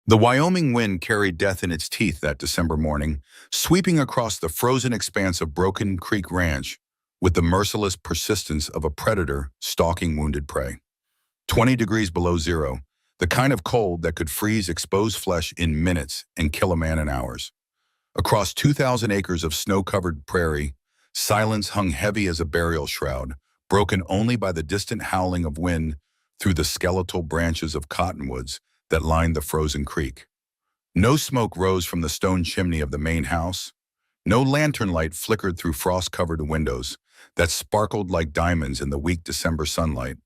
The Wyoming wind carried death in its teeth that December morning, sweeping across the frozen expanse of Broken Creek Ranch with the merciless persistence of a predator stalking wounded prey. 20 degrees below zero, the kind of cold that could freeze exposed flesh in minutes and kill a man in hours. Across 2,000 acres of snow-covered prairie, silence hung heavy as a burial shroud, broken only by the distant howling of wind through the skeletal branches of cottonwoods that lined the frozen creek. No smoke rose from the stone chimney of the main house. No lantern light flickered through frost-covered windows that sparkled like diamonds in the weak December sunlight.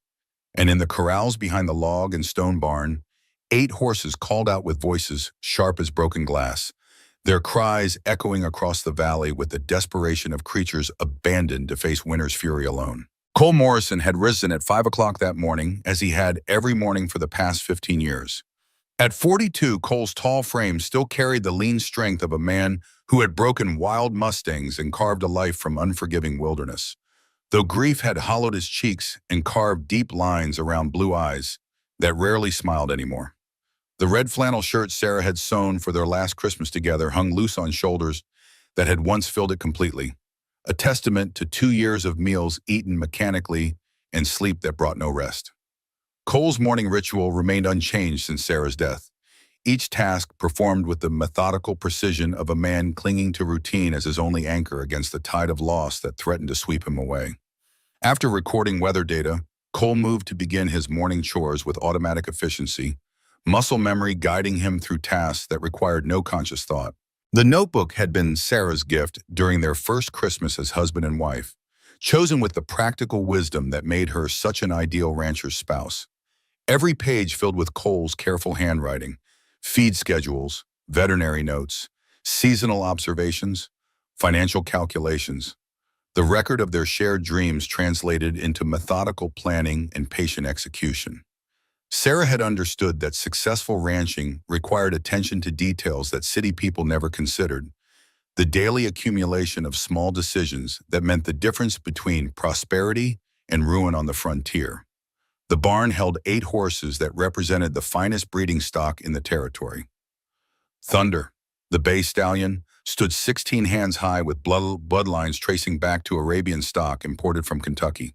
And in the corrals behind the log and stone barn, 8 horses called out with voices sharp as broken glass, their cries echoing across the valley with the desperation of creatures abandoned to face winter's fury alone. Cole Morrison had risen at 5 o'clock that morning, as he had every morning for the past 15 years. At 42, Cole's tall frame still carried the lean strength of a man who had broken wild mustangs and carved a life from unforgiving wilderness. Though grief had hollowed his cheeks and carved deep lines around blue eyes that rarely smiled anymore. The red flannel shirt Sarah had sewn for their last Christmas together hung loose on shoulders that had once filled it completely, a testament to 2 years of meals eaten mechanically and sleep that brought no rest. Cole's morning ritual remained unchanged since Sarah's death, each task performed with the methodical precision of a man clinging to routine as his only anchor against the tide of loss that threatened to sweep him away. After recording weather data, Cole moved to begin his morning chores with automatic efficiency, muscle memory guiding him through tasks that required no conscious thought. The notebook had been Sarah's gift during their first Christmas as husband and wife, chosen with the practical wisdom that made her such an ideal rancher's spouse. Every page filled with Cole's careful handwriting, feed schedules, veterinary notes, seasonal observations, financial calculations, the record of their shared dreams translated into methodical planning and patient execution. Sarah had understood that successful ranching required attention to details that city people never considered, the daily accumulation of small decisions that meant the difference between prosperity and ruin on the frontier. The barn held 8 horses that represented the finest breeding stock in the territory. Thunder, the bay stallion, stood 16 hands high with bloodlines tracing back to Arabian stock imported from Kentucky.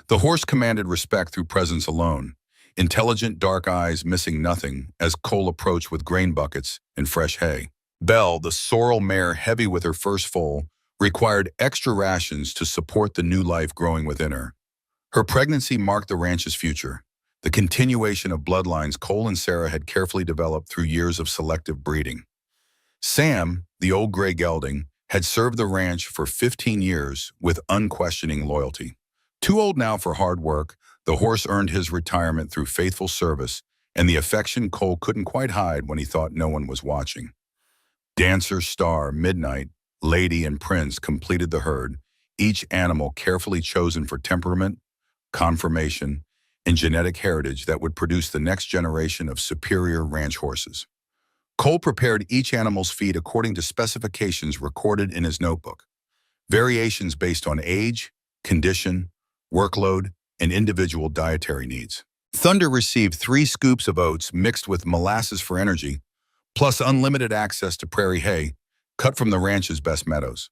The horse commanded respect through presence alone, intelligent dark eyes missing nothing as Cole approached with grain buckets and fresh hay. Belle, the sorrel mare heavy with her first foal, required extra rations to support the new life growing within her. Her pregnancy marked the ranch's future, the continuation of bloodlines Cole and Sarah had carefully developed through years of selective breeding. Sam, the old gray gelding, had served the ranch for 15 years with unquestioning loyalty. Too old now for hard work, the horse earned his retirement through faithful service and the affection Cole couldn't quite hide when he thought no one was watching. Dancer, Star, Midnight, Lady, and Prince completed the herd, each animal carefully chosen for temperament, conformation, and genetic heritage that would produce the next generation of superior ranch horses. Cole prepared each animal's feed according to specifications recorded in his notebook, variations based on age, condition, workload, and individual dietary needs. Thunder received 3 scoops of oats mixed with molasses for energy, plus unlimited access to prairie hay, cut from the ranch's best meadows.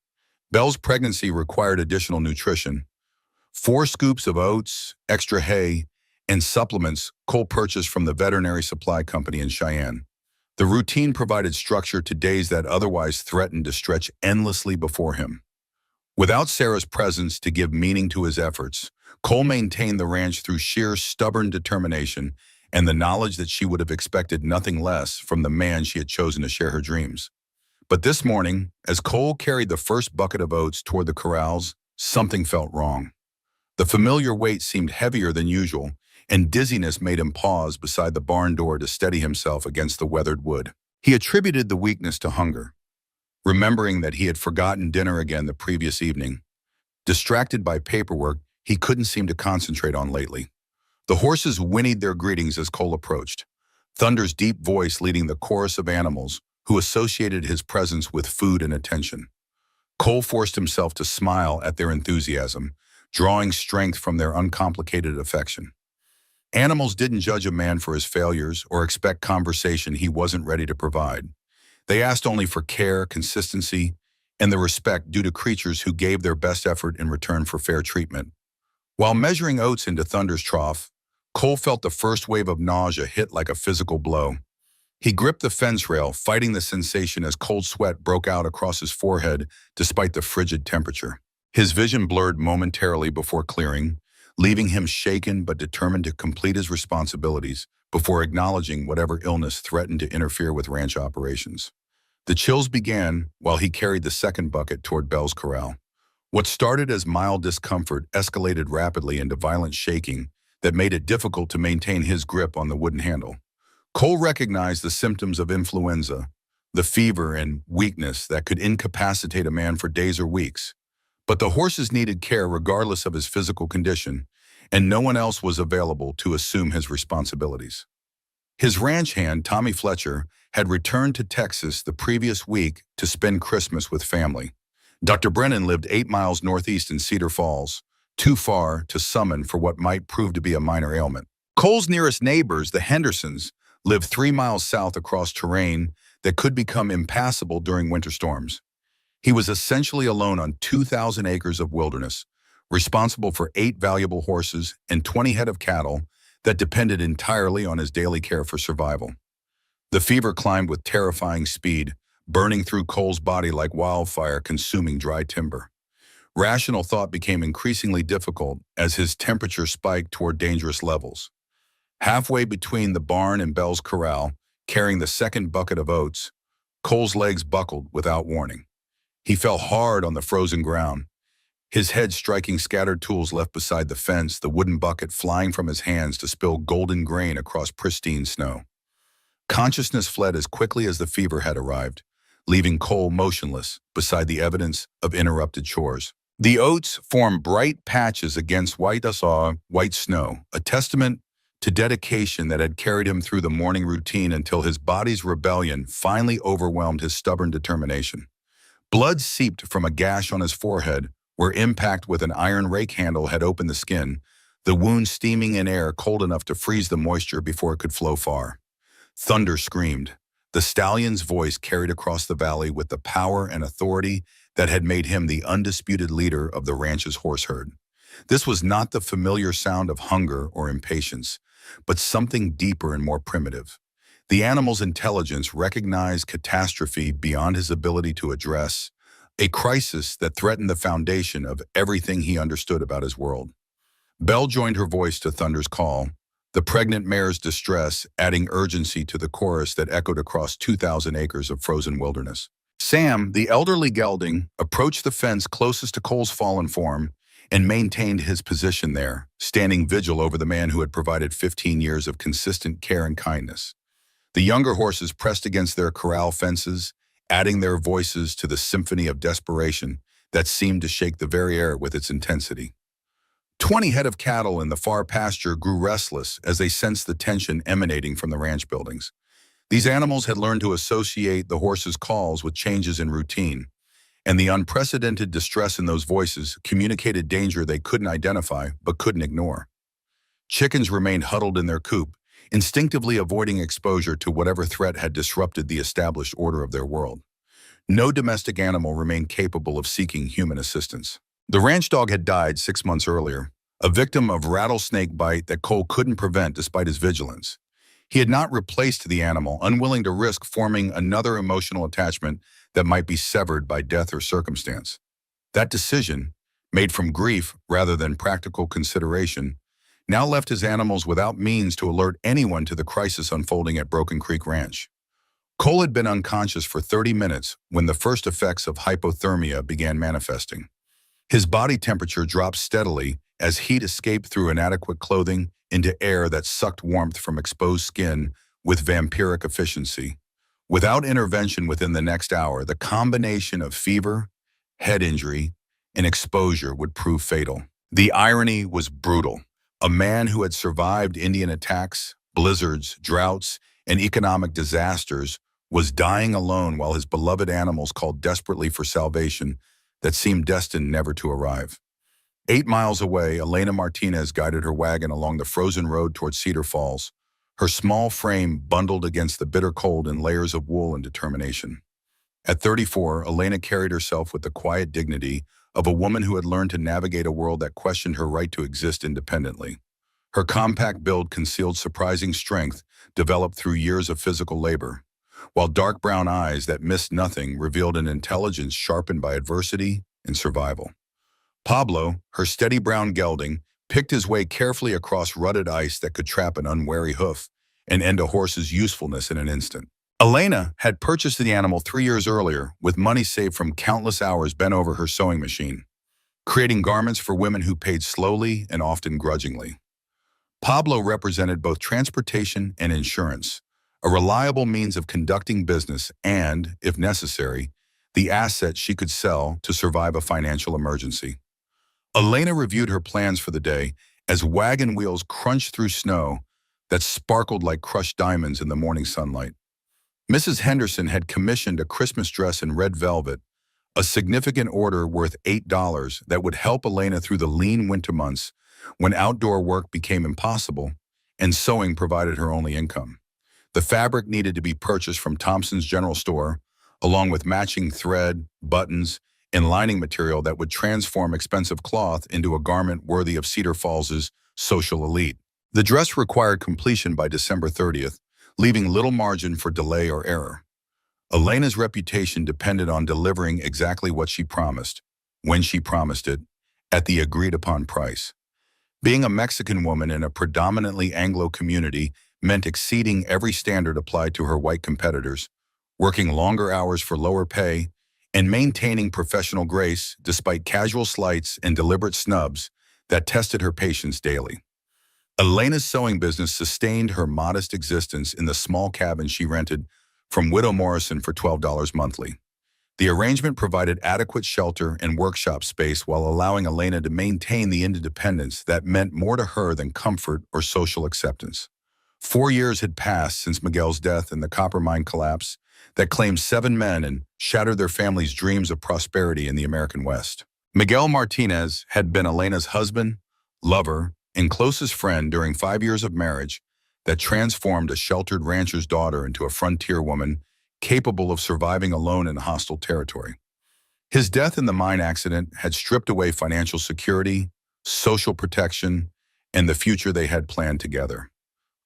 Belle's pregnancy required additional nutrition. 4 scoops of oats, extra hay, and supplements Cole purchased from the veterinary supply company in Cheyenne. The routine provided structure to days that otherwise threatened to stretch endlessly before him. Without Sarah's presence to give meaning to his efforts, Cole maintained the ranch through sheer stubborn determination and the knowledge that she would have expected nothing less from the man she had chosen to share her dreams. But this morning, as Cole carried the first bucket of oats toward the corrals, something felt wrong. The familiar weight seemed heavier than usual, and dizziness made him pause beside the barn door to steady himself against the weathered wood. He attributed the weakness to hunger, remembering that he had forgotten dinner again the previous evening. Distracted by paperwork he couldn't seem to concentrate on lately. The horses whinnied their greetings as Cole approached, Thunder's deep voice leading the chorus of animals who associated his presence with food and attention. Cole forced himself to smile at their enthusiasm, drawing strength from their uncomplicated affection. Animals didn't judge a man for his failures or expect conversation he wasn't ready to provide. They asked only for care, consistency, and the respect due to creatures who gave their best effort in return for fair treatment. While measuring oats into Thunder's trough, Cole felt the first wave of nausea hit like a physical blow. He gripped the fence rail, fighting the sensation as cold sweat broke out across his forehead despite the frigid temperature. His vision blurred momentarily before clearing, leaving him shaken but determined to complete his responsibilities before acknowledging whatever illness threatened to interfere with ranch operations. The chills began while he carried the second bucket toward Bell's corral. What started as mild discomfort escalated rapidly into violent shaking that made it difficult to maintain his grip on the wooden handle. Cole recognized the symptoms of influenza, the fever and weakness that could incapacitate a man for days or weeks. But the horses needed care regardless of his physical condition, and no one else was available to assume his responsibilities. His ranch hand, Tommy Fletcher, had returned to Texas the previous week to spend Christmas with family. Dr. Brennan lived 8 miles northeast in Cedar Falls, too far to summon for what might prove to be a minor ailment. Cole's nearest neighbors, the Hendersons, lived 3 miles south across terrain that could become impassable during winter storms. He was essentially alone on 2,000 acres of wilderness, responsible for 8 valuable horses and 20 head of cattle that depended entirely on his daily care for survival. The fever climbed with terrifying speed, burning through Cole's body like wildfire consuming dry timber. Rational thought became increasingly difficult as his temperature spiked toward dangerous levels. Halfway between the barn and Bell's corral, carrying the second bucket of oats, Cole's legs buckled without warning. He fell hard on the frozen ground, his head striking scattered tools left beside the fence, the wooden bucket flying from his hands to spill golden grain across pristine snow. Consciousness fled as quickly as the fever had arrived, leaving Cole motionless beside the evidence of interrupted chores. The oats formed bright patches against white snow, a testament to dedication that had carried him through the morning routine until his body's rebellion finally overwhelmed his stubborn determination. Blood seeped from a gash on his forehead where impact with an iron rake handle had opened the skin, the wound steaming in air cold enough to freeze the moisture before it could flow far. Thunder screamed. The stallion's voice carried across the valley with the power and authority that had made him the undisputed leader of the ranch's horse herd. This was not the familiar sound of hunger or impatience, but something deeper and more primitive. The animal's intelligence recognized catastrophe beyond his ability to address, a crisis that threatened the foundation of everything he understood about his world. Belle joined her voice to Thunder's call, the pregnant mare's distress adding urgency to the chorus that echoed across 2,000 acres of frozen wilderness. Sam, the elderly gelding, approached the fence closest to Cole's fallen form and maintained his position there, standing vigil over the man who had provided 15 years of consistent care and kindness. The younger horses pressed against their corral fences, adding their voices to the symphony of desperation that seemed to shake the very air with its intensity. 20 head of cattle in the far pasture grew restless as they sensed the tension emanating from the ranch buildings. These animals had learned to associate the horses' calls with changes in routine, and the unprecedented distress in those voices communicated danger they couldn't identify but couldn't ignore. Chickens remained huddled in their coop, instinctively avoiding exposure to whatever threat had disrupted the established order of their world. No domestic animal remained capable of seeking human assistance. The ranch dog had died 6 months earlier, a victim of rattlesnake bite that Cole couldn't prevent despite his vigilance. He had not replaced the animal, unwilling to risk forming another emotional attachment that might be severed by death or circumstance. That decision, made from grief rather than practical consideration, now left his animals without means to alert anyone to the crisis unfolding at Broken Creek Ranch. Cole had been unconscious for 30 minutes when the first effects of hypothermia began manifesting. His body temperature dropped steadily as heat escaped through inadequate clothing into air that sucked warmth from exposed skin with vampiric efficiency. Without intervention within the next hour, the combination of fever, head injury, and exposure would prove fatal. The irony was brutal. A man who had survived Indian attacks, blizzards, droughts, and economic disasters was dying alone while his beloved animals called desperately for salvation that seemed destined never to arrive. 8 miles away, Elena Martinez guided her wagon along the frozen road towards Cedar Falls, her small frame bundled against the bitter cold in layers of wool and determination. At 34, Elena carried herself with the quiet dignity of a woman who had learned to navigate a world that questioned her right to exist independently. Her compact build concealed surprising strength developed through years of physical labor, while dark brown eyes that missed nothing revealed an intelligence sharpened by adversity and survival. Pablo, her steady brown gelding, picked his way carefully across rutted ice that could trap an unwary hoof and end a horse's usefulness in an instant. Elena had purchased the animal 3 years earlier with money saved from countless hours bent over her sewing machine, creating garments for women who paid slowly and often grudgingly. Pablo represented both transportation and insurance, a reliable means of conducting business and, if necessary, the asset she could sell to survive a financial emergency. Elena reviewed her plans for the day as wagon wheels crunched through snow that sparkled like crushed diamonds in the morning sunlight. Mrs. Henderson had commissioned a Christmas dress in red velvet, a significant order worth $8 that would help Elena through the lean winter months when outdoor work became impossible and sewing provided her only income. The fabric needed to be purchased from Thompson's General Store, along with matching thread, buttons, and lining material that would transform expensive cloth into a garment worthy of Cedar Falls's social elite. The dress required completion by December 30th, leaving little margin for delay or error. Elena's reputation depended on delivering exactly what she promised, when she promised it, at the agreed-upon price. Being a Mexican woman in a predominantly Anglo community meant exceeding every standard applied to her white competitors, working longer hours for lower pay, and maintaining professional grace despite casual slights and deliberate snubs that tested her patience daily. Elena's sewing business sustained her modest existence in the small cabin she rented from Widow Morrison for $12 monthly. The arrangement provided adequate shelter and workshop space while allowing Elena to maintain the independence that meant more to her than comfort or social acceptance. 4 years had passed since Miguel's death and the copper mine collapse that claimed 7 men and shattered their family's dreams of prosperity in the American West. Miguel Martinez had been Elena's husband, lover, and closest friend during 5 years of marriage that transformed a sheltered rancher's daughter into a frontier woman capable of surviving alone in hostile territory. His death in the mine accident had stripped away financial security, social protection, and the future they had planned together.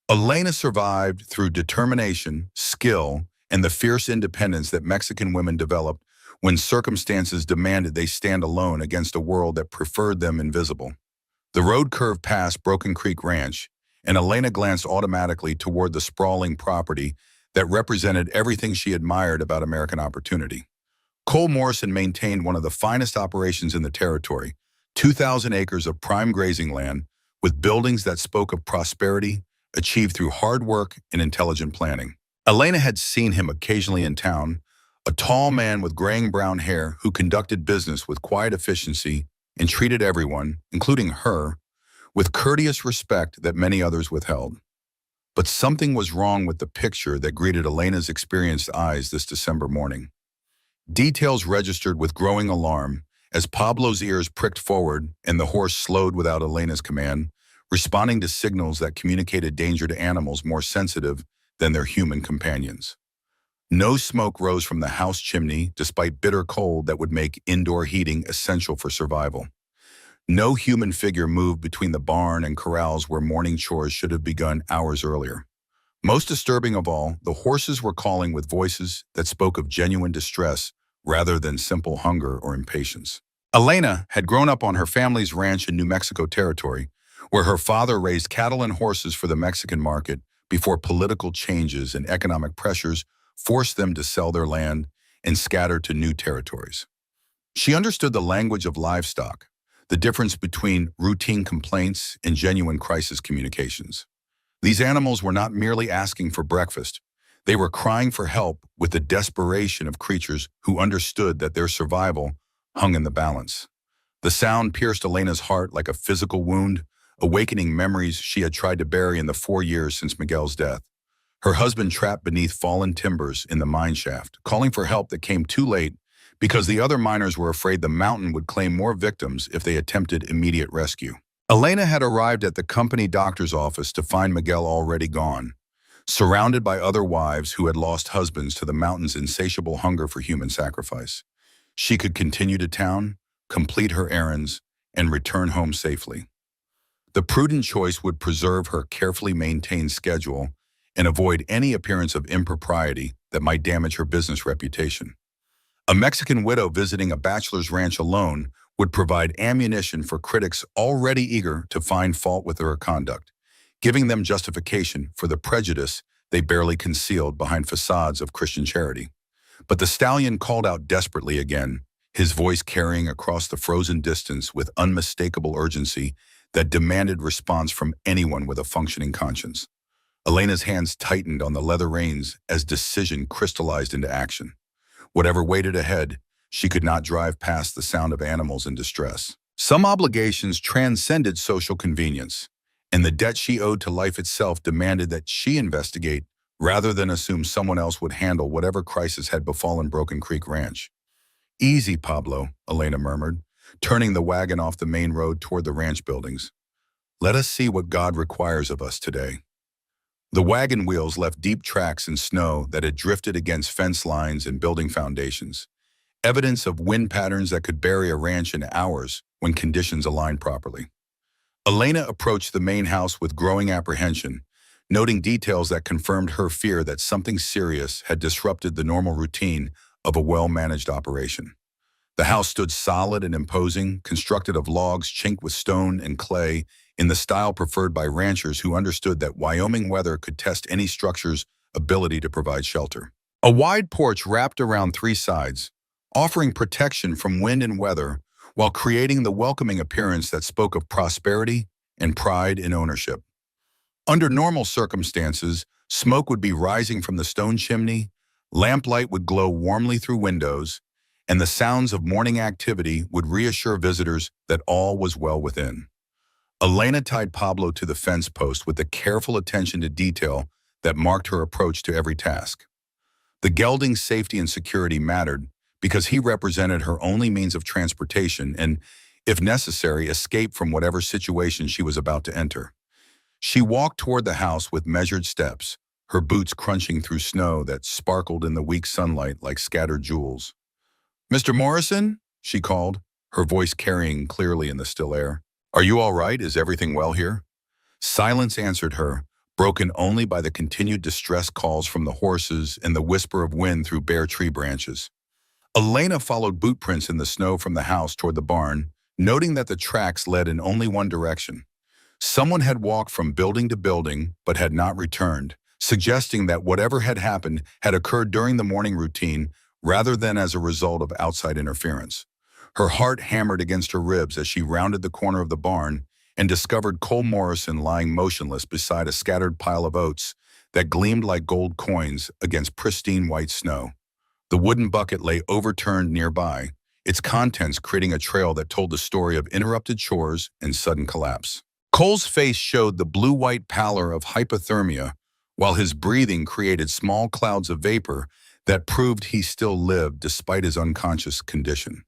Elena survived through determination, skill, and the fierce independence that Mexican women developed when circumstances demanded they stand alone against a world that preferred them invisible. The road curved past Broken Creek Ranch, and Elena glanced automatically toward the sprawling property that represented everything she admired about American opportunity. Cole Morrison maintained one of the finest operations in the territory, 2,000 acres of prime grazing land, with buildings that spoke of prosperity, achieved through hard work and intelligent planning. Elena had seen him occasionally in town, a tall man with graying brown hair who conducted business with quiet efficiency and treated everyone, including her, with courteous respect that many others withheld. But something was wrong with the picture that greeted Elena's experienced eyes this December morning. Details registered with growing alarm as Pablo's ears pricked forward and the horse slowed without Elena's command, responding to signals that communicated danger to animals more sensitive than their human companions. No smoke rose from the house chimney despite bitter cold that would make indoor heating essential for survival. No human figure moved between the barn and corrals where morning chores should have begun hours earlier. Most disturbing of all, the horses were calling with voices that spoke of genuine distress rather than simple hunger or impatience. Elena had grown up on her family's ranch in New Mexico territory, where her father raised cattle and horses for the Mexican market before political changes and economic pressures forced them to sell their land and scatter to new territories. She understood the language of livestock, the difference between routine complaints and genuine crisis communications. These animals were not merely asking for breakfast. They were crying for help with the desperation of creatures who understood that their survival hung in the balance. The sound pierced Elena's heart like a physical wound, awakening memories she had tried to bury in the 4 years since Miguel's death. Her husband trapped beneath fallen timbers in the mine shaft, calling for help that came too late because the other miners were afraid the mountain would claim more victims if they attempted immediate rescue. Elena had arrived at the company doctor's office to find Miguel already gone, surrounded by other wives who had lost husbands to the mountain's insatiable hunger for human sacrifice. She could continue to town, complete her errands, and return home safely. The prudent choice would preserve her carefully maintained schedule and avoid any appearance of impropriety that might damage her business reputation. A Mexican widow visiting a bachelor's ranch alone would provide ammunition for critics already eager to find fault with her conduct, giving them justification for the prejudice they barely concealed behind facades of Christian charity. But the stallion called out desperately again, his voice carrying across the frozen distance with unmistakable urgency that demanded response from anyone with a functioning conscience. Elena's hands tightened on the leather reins as decision crystallized into action. Whatever waited ahead, she could not drive past the sound of animals in distress. Some obligations transcended social convenience, and the debt she owed to life itself demanded that she investigate rather than assume someone else would handle whatever crisis had befallen Broken Creek Ranch. "Easy, Pablo," Elena murmured, turning the wagon off the main road toward the ranch buildings. "Let us see what God requires of us today." The wagon wheels left deep tracks in snow that had drifted against fence lines and building foundations, evidence of wind patterns that could bury a ranch in hours when conditions aligned properly. Elena approached the main house with growing apprehension, noting details that confirmed her fear that something serious had disrupted the normal routine of a well-managed operation. The house stood solid and imposing, constructed of logs chinked with stone and clay, in the style preferred by ranchers who understood that Wyoming weather could test any structure's ability to provide shelter. A wide porch wrapped around three sides, offering protection from wind and weather while creating the welcoming appearance that spoke of prosperity and pride in ownership. Under normal circumstances, smoke would be rising from the stone chimney, lamplight would glow warmly through windows, and the sounds of morning activity would reassure visitors that all was well within. Elena tied Pablo to the fence post with the careful attention to detail that marked her approach to every task. The gelding's safety and security mattered because he represented her only means of transportation and, if necessary, escape from whatever situation she was about to enter. She walked toward the house with measured steps, her boots crunching through snow that sparkled in the weak sunlight like scattered jewels. "Mr. Morrison?" she called, her voice carrying clearly in the still air. "Are you all right? Is everything well here?" Silence answered her, broken only by the continued distress calls from the horses and the whisper of wind through bare tree branches. Elena followed boot prints in the snow from the house toward the barn, noting that the tracks led in only one direction. Someone had walked from building to building but had not returned, suggesting that whatever had happened had occurred during the morning routine rather than as a result of outside interference. Her heart hammered against her ribs as she rounded the corner of the barn and discovered Cole Morrison lying motionless beside a scattered pile of oats that gleamed like gold coins against pristine white snow. The wooden bucket lay overturned nearby, its contents creating a trail that told the story of interrupted chores and sudden collapse. Cole's face showed the blue-white pallor of hypothermia, while his breathing created small clouds of vapor that proved he still lived despite his unconscious condition.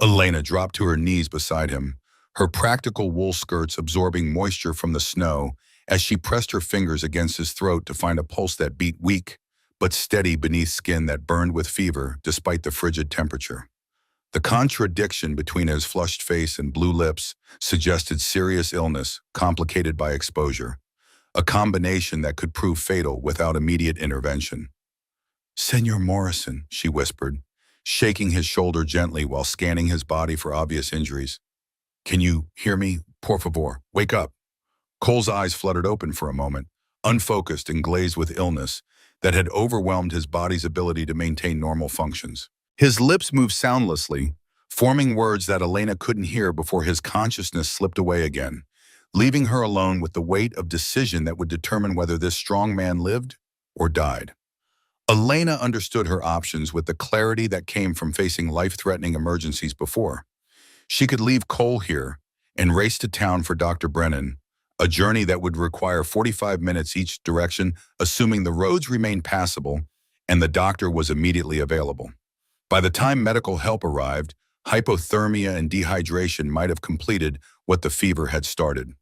Elena dropped to her knees beside him, her practical wool skirts absorbing moisture from the snow as she pressed her fingers against his throat to find a pulse that beat weak, but steady beneath skin that burned with fever despite the frigid temperature. The contradiction between his flushed face and blue lips suggested serious illness complicated by exposure, a combination that could prove fatal without immediate intervention. "Senor Morrison," she whispered, shaking his shoulder gently while scanning his body for obvious injuries. "Can you hear me? Por favor, wake up." Cole's eyes fluttered open for a moment, unfocused and glazed with illness that had overwhelmed his body's ability to maintain normal functions. His lips moved soundlessly, forming words that Elena couldn't hear before his consciousness slipped away again, leaving her alone with the weight of decision that would determine whether this strong man lived or died. Elena understood her options with the clarity that came from facing life-threatening emergencies before. She could leave Cole here and race to town for Dr. Brennan, a journey that would require 45 minutes each direction, assuming the roads remained passable and the doctor was immediately available. By the time medical help arrived, hypothermia and dehydration might have completed what the fever had started.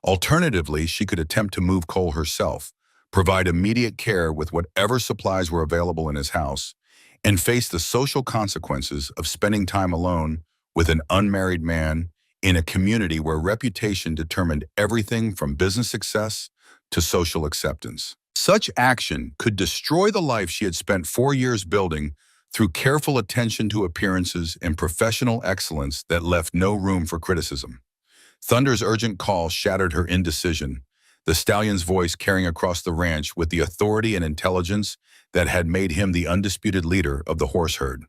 Alternatively, she could attempt to move Cole herself, provide immediate care with whatever supplies were available in his house, and face the social consequences of spending time alone with an unmarried man in a community where reputation determined everything from business success to social acceptance. Such action could destroy the life she had spent 4 years building through careful attention to appearances and professional excellence that left no room for criticism. Thunder's urgent call shattered her indecision, the stallion's voice carrying across the ranch with the authority and intelligence that had made him the undisputed leader of the horse herd.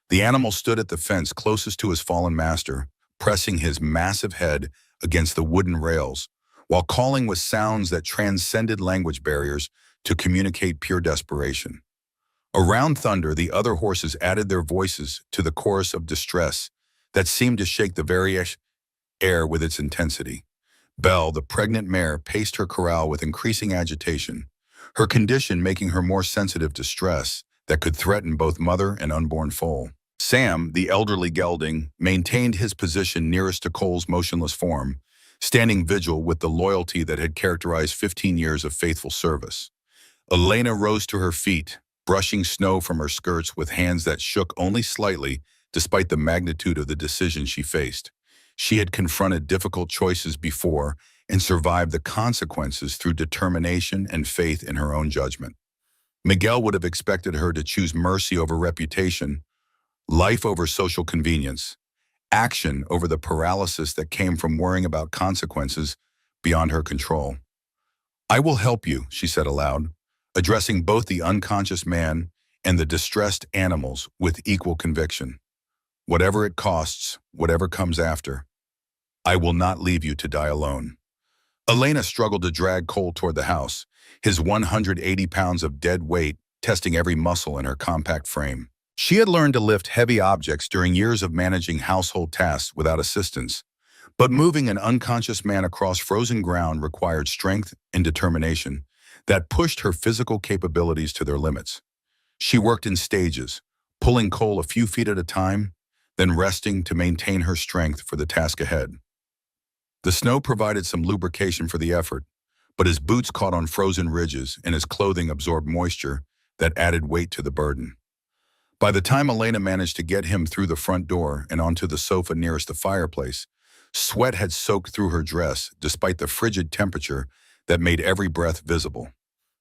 The animal stood at the fence closest to his fallen master, pressing his massive head against the wooden rails, while calling with sounds that transcended language barriers to communicate pure desperation. Around Thunder, the other horses added their voices to the chorus of distress that seemed to shake the very air with its intensity. Belle, the pregnant mare, paced her corral with increasing agitation, her condition making her more sensitive to stress that could threaten both mother and unborn foal. Sam, the elderly gelding, maintained his position nearest to Cole's motionless form, standing vigil with the loyalty that had characterized 15 years of faithful service. Elena rose to her feet, brushing snow from her skirts with hands that shook only slightly despite the magnitude of the decision she faced. She had confronted difficult choices before and survived the consequences through determination and faith in her own judgment. Miguel would have expected her to choose mercy over reputation, life over social convenience, action over the paralysis that came from worrying about consequences beyond her control. "I will help you," she said aloud, addressing both the unconscious man and the distressed animals with equal conviction. "Whatever it costs, whatever comes after, I will not leave you to die alone." Elena struggled to drag Cole toward the house, his 180 pounds of dead weight testing every muscle in her compact frame. She had learned to lift heavy objects during years of managing household tasks without assistance, but moving an unconscious man across frozen ground required strength and determination that pushed her physical capabilities to their limits. She worked in stages, pulling Cole a few feet at a time, then resting to maintain her strength for the task ahead. The snow provided some lubrication for the effort, but his boots caught on frozen ridges and his clothing absorbed moisture that added weight to the burden. By the time Elena managed to get him through the front door and onto the sofa nearest the fireplace, sweat had soaked through her dress despite the frigid temperature that made every breath visible.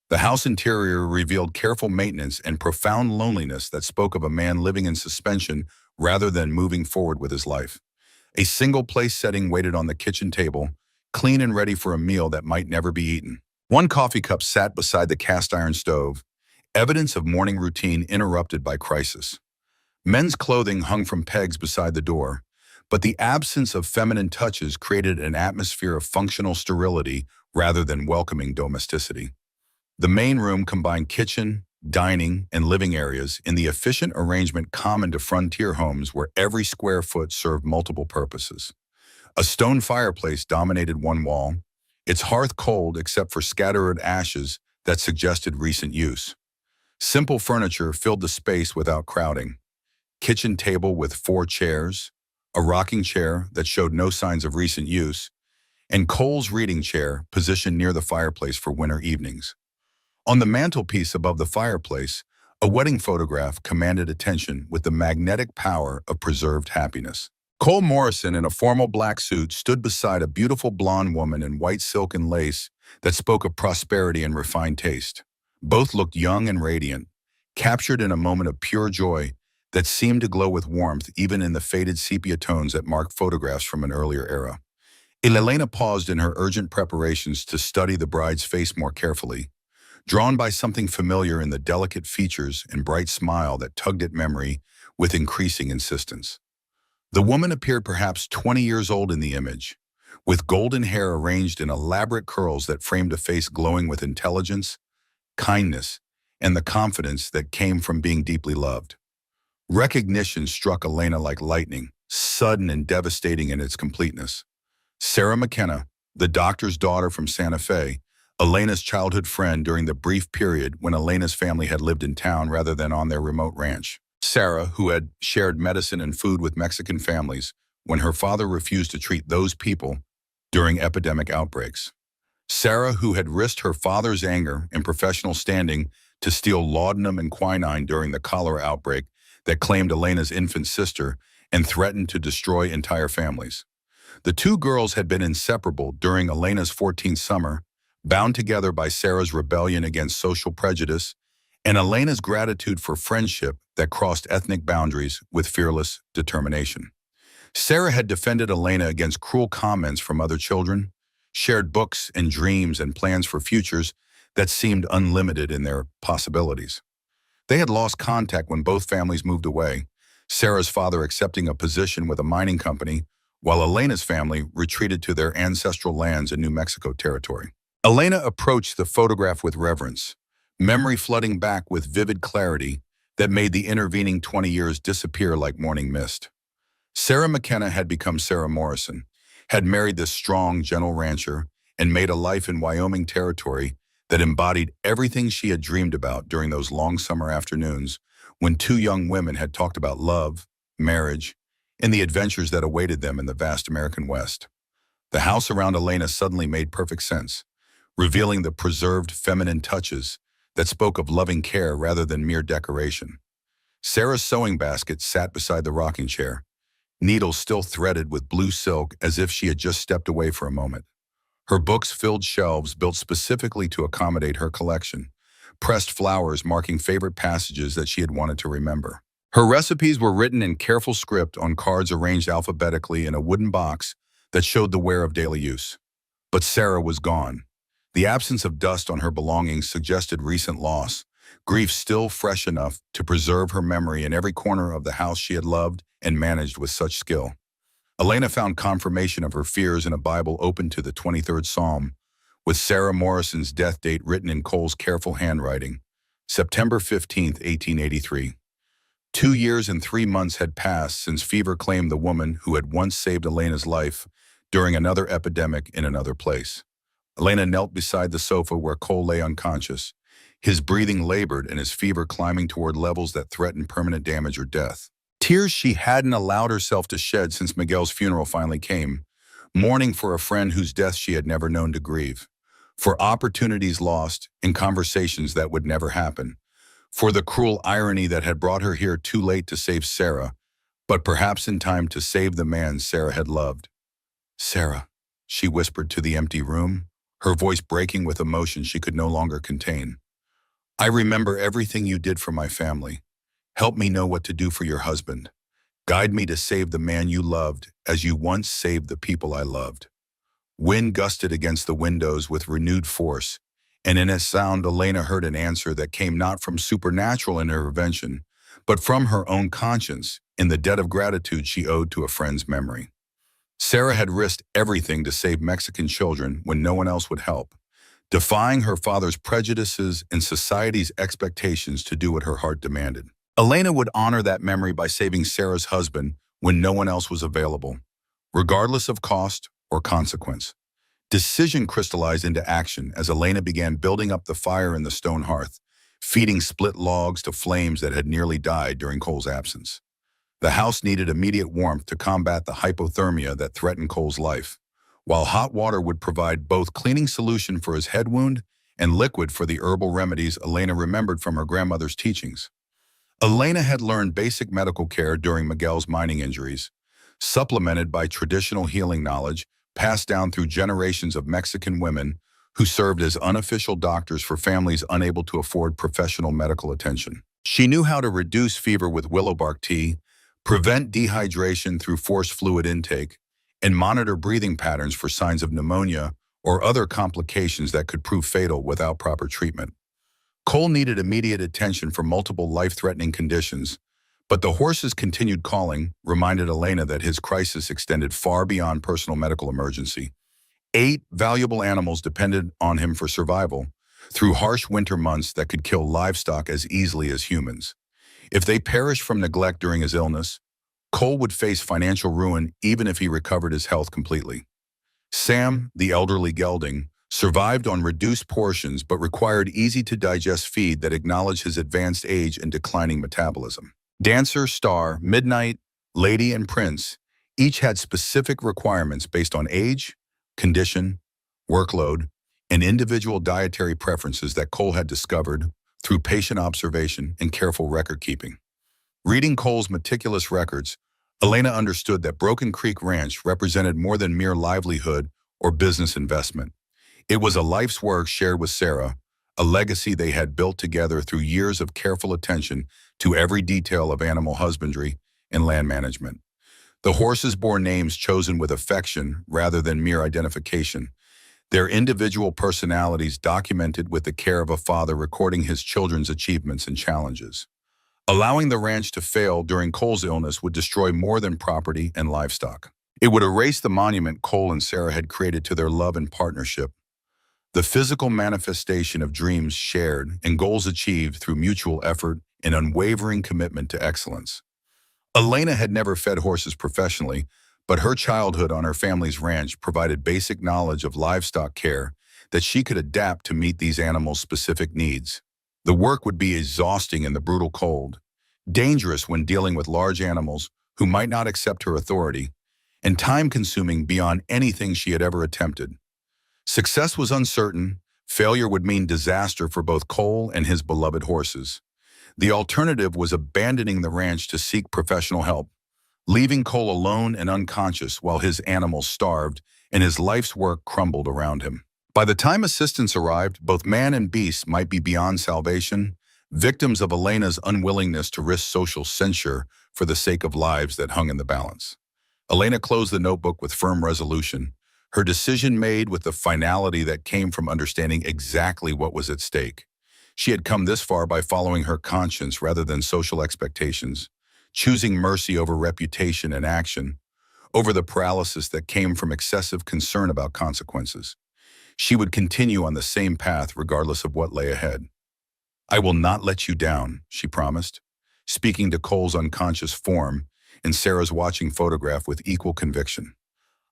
The house interior revealed careful maintenance and profound loneliness that spoke of a man living in suspension rather than moving forward with his life. A single place setting waited on the kitchen table, clean and ready for a meal that might never be eaten. One coffee cup sat beside the cast iron stove, evidence of morning routine interrupted by crisis. Men's clothing hung from pegs beside the door, but the absence of feminine touches created an atmosphere of functional sterility rather than welcoming domesticity. The main room combined kitchen, dining, and living areas in the efficient arrangement common to frontier homes where every square foot served multiple purposes. A stone fireplace dominated one wall, its hearth cold except for scattered ashes that suggested recent use. Simple furniture filled the space without crowding. Kitchen table with 4 chairs, a rocking chair that showed no signs of recent use, and Cole's reading chair positioned near the fireplace for winter evenings. On the mantelpiece above the fireplace, a wedding photograph commanded attention with the magnetic power of preserved happiness. Cole Morrison, in a formal black suit, stood beside a beautiful blonde woman in white silk and lace that spoke of prosperity and refined taste. Both looked young and radiant, captured in a moment of pure joy that seemed to glow with warmth even in the faded sepia tones that marked photographs from an earlier era. Elena paused in her urgent preparations to study the bride's face more carefully, drawn by something familiar in the delicate features and bright smile that tugged at memory with increasing insistence. The woman appeared perhaps 20 years old in the image, with golden hair arranged in elaborate curls that framed a face glowing with intelligence, kindness, and the confidence that came from being deeply loved. Recognition struck Elena like lightning, sudden and devastating in its completeness. Sarah McKenna, the doctor's daughter from Santa Fe, Elena's childhood friend during the brief period when Elena's family had lived in town rather than on their remote ranch. Sarah, who had shared medicine and food with Mexican families when her father refused to treat those people during epidemic outbreaks. Sarah, who had risked her father's anger and professional standing to steal laudanum and quinine during the cholera outbreak that claimed Elena's infant sister and threatened to destroy entire families. The two girls had been inseparable during Elena's 14th summer, bound together by Sarah's rebellion against social prejudice and Elena's gratitude for friendship that crossed ethnic boundaries with fearless determination. Sarah had defended Elena against cruel comments from other children, shared books and dreams and plans for futures that seemed unlimited in their possibilities. They had lost contact when both families moved away, Sarah's father accepting a position with a mining company, while Elena's family retreated to their ancestral lands in New Mexico territory. Elena approached the photograph with reverence, memory flooding back with vivid clarity that made the intervening 20 years disappear like morning mist. Sarah McKenna had become Sarah Morrison, had married this strong, gentle rancher, and made a life in Wyoming territory that embodied everything she had dreamed about during those long summer afternoons when two young women had talked about love, marriage, and the adventures that awaited them in the vast American West. The house around Elena suddenly made perfect sense, revealing the preserved feminine touches that spoke of loving care rather than mere decoration. Sarah's sewing basket sat beside the rocking chair, needles still threaded with blue silk as if she had just stepped away for a moment. Her books filled shelves built specifically to accommodate her collection, pressed flowers marking favorite passages that she had wanted to remember. Her recipes were written in careful script on cards arranged alphabetically in a wooden box that showed the wear of daily use. But Sarah was gone. The absence of dust on her belongings suggested recent loss, grief still fresh enough to preserve her memory in every corner of the house she had loved and managed with such skill. Elena found confirmation of her fears in a Bible open to the 23rd Psalm, with Sarah Morrison's death date written in Cole's careful handwriting, September 15, 1883. 2 years and 3 months had passed since fever claimed the woman who had once saved Elena's life during another epidemic in another place. Elena knelt beside the sofa where Cole lay unconscious, his breathing labored and his fever climbing toward levels that threatened permanent damage or death. Tears she hadn't allowed herself to shed since Miguel's funeral finally came, mourning for a friend whose death she had never known to grieve, for opportunities lost and conversations that would never happen, for the cruel irony that had brought her here too late to save Sarah, but perhaps in time to save the man Sarah had loved. "Sarah," she whispered to the empty room, her voice breaking with emotion she could no longer contain. "I remember everything you did for my family. Help me know what to do for your husband. Guide me to save the man you loved as you once saved the people I loved." Wind gusted against the windows with renewed force, and in its sound Elena heard an answer that came not from supernatural intervention, but from her own conscience in the debt of gratitude she owed to a friend's memory. Sarah had risked everything to save Mexican children when no one else would help, defying her father's prejudices and society's expectations to do what her heart demanded. Elena would honor that memory by saving Sarah's husband when no one else was available, regardless of cost or consequence. Decision crystallized into action as Elena began building up the fire in the stone hearth, feeding split logs to flames that had nearly died during Cole's absence. The house needed immediate warmth to combat the hypothermia that threatened Cole's life, while hot water would provide both cleaning solution for his head wound and liquid for the herbal remedies Elena remembered from her grandmother's teachings. Elena had learned basic medical care during Miguel's mining injuries, supplemented by traditional healing knowledge passed down through generations of Mexican women who served as unofficial doctors for families unable to afford professional medical attention. She knew how to reduce fever with willow bark tea, prevent dehydration through forced fluid intake, and monitor breathing patterns for signs of pneumonia or other complications that could prove fatal without proper treatment. Cole needed immediate attention for multiple life-threatening conditions, but the horse's continued calling reminded Elena that his crisis extended far beyond personal medical emergency. 8 valuable animals depended on him for survival through harsh winter months that could kill livestock as easily as humans. If they perished from neglect during his illness, Cole would face financial ruin even if he recovered his health completely. Sam, the elderly gelding, survived on reduced portions but required easy-to-digest feed that acknowledged his advanced age and declining metabolism. Dancer, star, midnight, lady, and prince each had specific requirements based on age, condition, workload, and individual dietary preferences that Cole had discovered through patient observation and careful record keeping. Reading Cole's meticulous records, Elena understood that Broken Creek Ranch represented more than mere livelihood or business investment. It was a life's work shared with Sarah, a legacy they had built together through years of careful attention to every detail of animal husbandry and land management. The horses bore names chosen with affection rather than mere identification, their individual personalities documented with the care of a father recording his children's achievements and challenges. Allowing the ranch to fail during Cole's illness would destroy more than property and livestock. It would erase the monument Cole and Sarah had created to their love and partnership, the physical manifestation of dreams shared and goals achieved through mutual effort and unwavering commitment to excellence. Elena had never fed horses professionally, but her childhood on her family's ranch provided basic knowledge of livestock care that she could adapt to meet these animals' specific needs. The work would be exhausting in the brutal cold, dangerous when dealing with large animals who might not accept her authority, and time-consuming beyond anything she had ever attempted. Success was uncertain. Failure would mean disaster for both Cole and his beloved horses. The alternative was abandoning the ranch to seek professional help, leaving Cole alone and unconscious while his animals starved and his life's work crumbled around him. By the time assistance arrived, both man and beast might be beyond salvation, victims of Elena's unwillingness to risk social censure for the sake of lives that hung in the balance. Elena closed the notebook with firm resolution, her decision made with the finality that came from understanding exactly what was at stake. She had come this far by following her conscience rather than social expectations, choosing mercy over reputation and action, over the paralysis that came from excessive concern about consequences. She would continue on the same path regardless of what lay ahead. "I will not let you down," she promised, speaking to Cole's unconscious form and Sarah's watching photograph with equal conviction.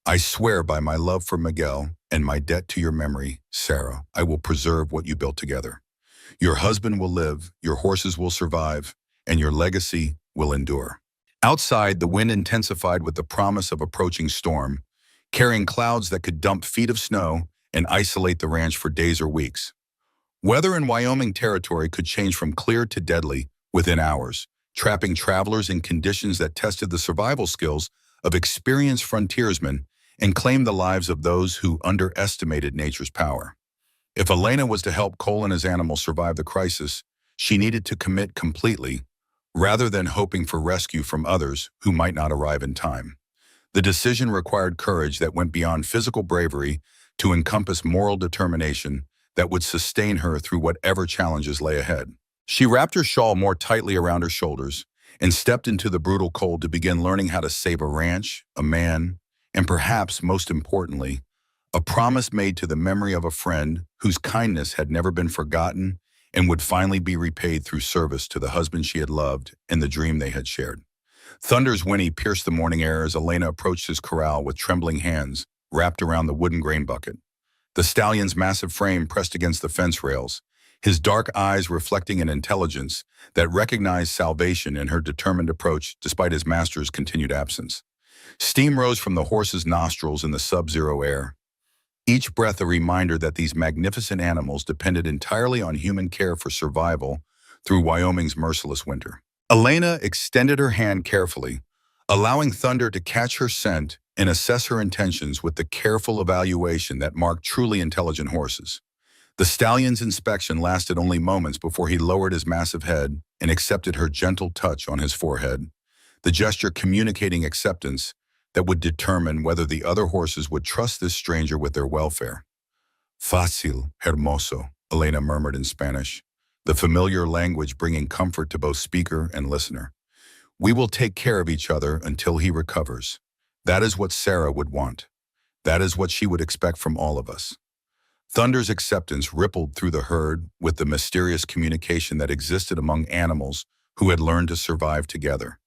"I swear by my love for Miguel and my debt to your memory, Sarah, I will preserve what you built together. Your husband will live, your horses will survive, and your legacy will endure." Outside, the wind intensified with the promise of approaching storm, carrying clouds that could dump feet of snow and isolate the ranch for days or weeks. Weather in Wyoming territory could change from clear to deadly within hours, trapping travelers in conditions that tested the survival skills of experienced frontiersmen and claimed the lives of those who underestimated nature's power. If Elena was to help Cole and his animals survive the crisis, she needed to commit completely, rather than hoping for rescue from others who might not arrive in time. The decision required courage that went beyond physical bravery to encompass moral determination that would sustain her through whatever challenges lay ahead. She wrapped her shawl more tightly around her shoulders and stepped into the brutal cold to begin learning how to save a ranch, a man, and perhaps most importantly, a promise made to the memory of a friend whose kindness had never been forgotten and would finally be repaid through service to the husband she had loved and the dream they had shared. Thunder's whinny pierced the morning air as Elena approached his corral with trembling hands wrapped around the wooden grain bucket. The stallion's massive frame pressed against the fence rails, his dark eyes reflecting an intelligence that recognized salvation in her determined approach despite his master's continued absence. Steam rose from the horse's nostrils in the sub-zero air, each breath a reminder that these magnificent animals depended entirely on human care for survival through Wyoming's merciless winter. Elena extended her hand carefully, allowing Thunder to catch her scent and assess her intentions with the careful evaluation that marked truly intelligent horses. The stallion's inspection lasted only moments before he lowered his massive head and accepted her gentle touch on his forehead, the gesture communicating acceptance that would determine whether the other horses would trust this stranger with their welfare. "Fácil, hermoso," Elena murmured in Spanish, the familiar language bringing comfort to both speaker and listener. "We will take care of each other until he recovers." That is what Sarah would want. That is what she would expect from all of us. Thunder's acceptance rippled through the herd with the mysterious communication that existed among animals who had learned to survive together.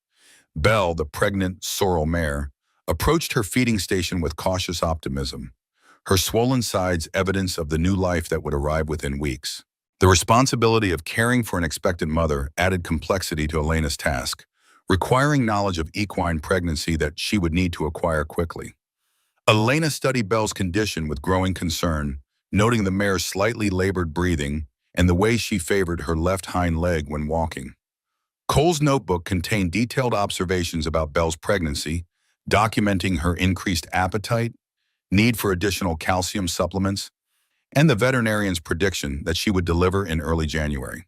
Belle, the pregnant, sorrel mare, approached her feeding station with cautious optimism, her swollen sides evidence of the new life that would arrive within weeks. The responsibility of caring for an expectant mother added complexity to Elena's task, requiring knowledge of equine pregnancy that she would need to acquire quickly. Elena studied Belle's condition with growing concern, noting the mare's slightly labored breathing and the way she favored her left hind leg when walking. Cole's notebook contained detailed observations about Belle's pregnancy, documenting her increased appetite, need for additional calcium supplements, and the veterinarian's prediction that she would deliver in early January.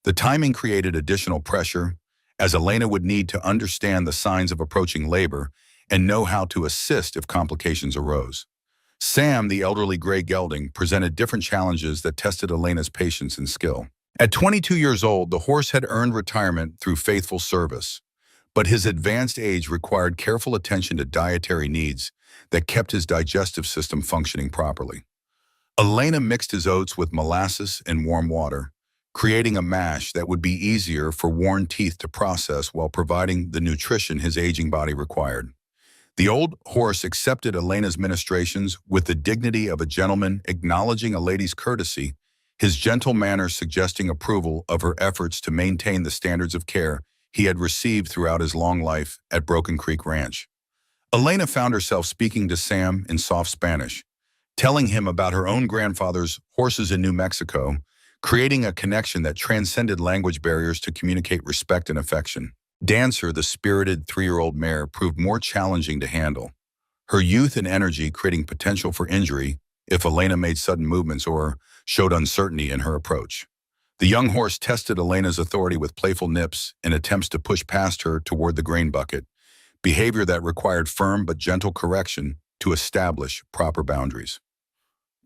The timing created additional pressure, as Elena would need to understand the signs of approaching labor and know how to assist if complications arose. Sam, the elderly gray gelding, presented different challenges that tested Elena's patience and skill. At 22 years old, the horse had earned retirement through faithful service, but his advanced age required careful attention to dietary needs that kept his digestive system functioning properly. Elena mixed his oats with molasses and warm water, creating a mash that would be easier for worn teeth to process while providing the nutrition his aging body required. The old horse accepted Elena's ministrations with the dignity of a gentleman, acknowledging a lady's courtesy, his gentle manner suggesting approval of her efforts to maintain the standards of care he had received throughout his long life at Broken Creek Ranch. Elena found herself speaking to Sam in soft Spanish, telling him about her own grandfather's horses in New Mexico, creating a connection that transcended language barriers to communicate respect and affection. Dancer, the spirited 3-year-old mare, proved more challenging to handle, her youth and energy creating potential for injury if Elena made sudden movements or showed uncertainty in her approach. The young horse tested Elena's authority with playful nips and attempts to push past her toward the grain bucket, behavior that required firm but gentle correction to establish proper boundaries.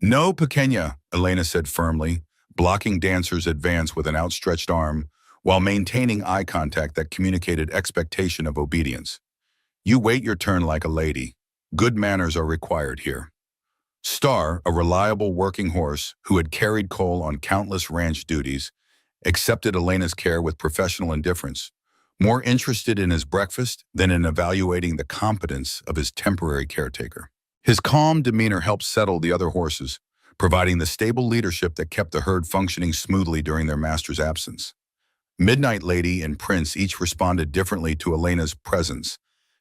"No, pequeña," Elena said firmly, blocking Dancer's advance with an outstretched arm while maintaining eye contact that communicated expectation of obedience. "You wait your turn like a lady. Good manners are required here." Star, a reliable working horse who had carried Cole on countless ranch duties, accepted Elena's care with professional indifference, more interested in his breakfast than in evaluating the competence of his temporary caretaker. His calm demeanor helped settle the other horses, providing the stable leadership that kept the herd functioning smoothly during their master's absence. Midnight Lady and Prince each responded differently to Elena's presence,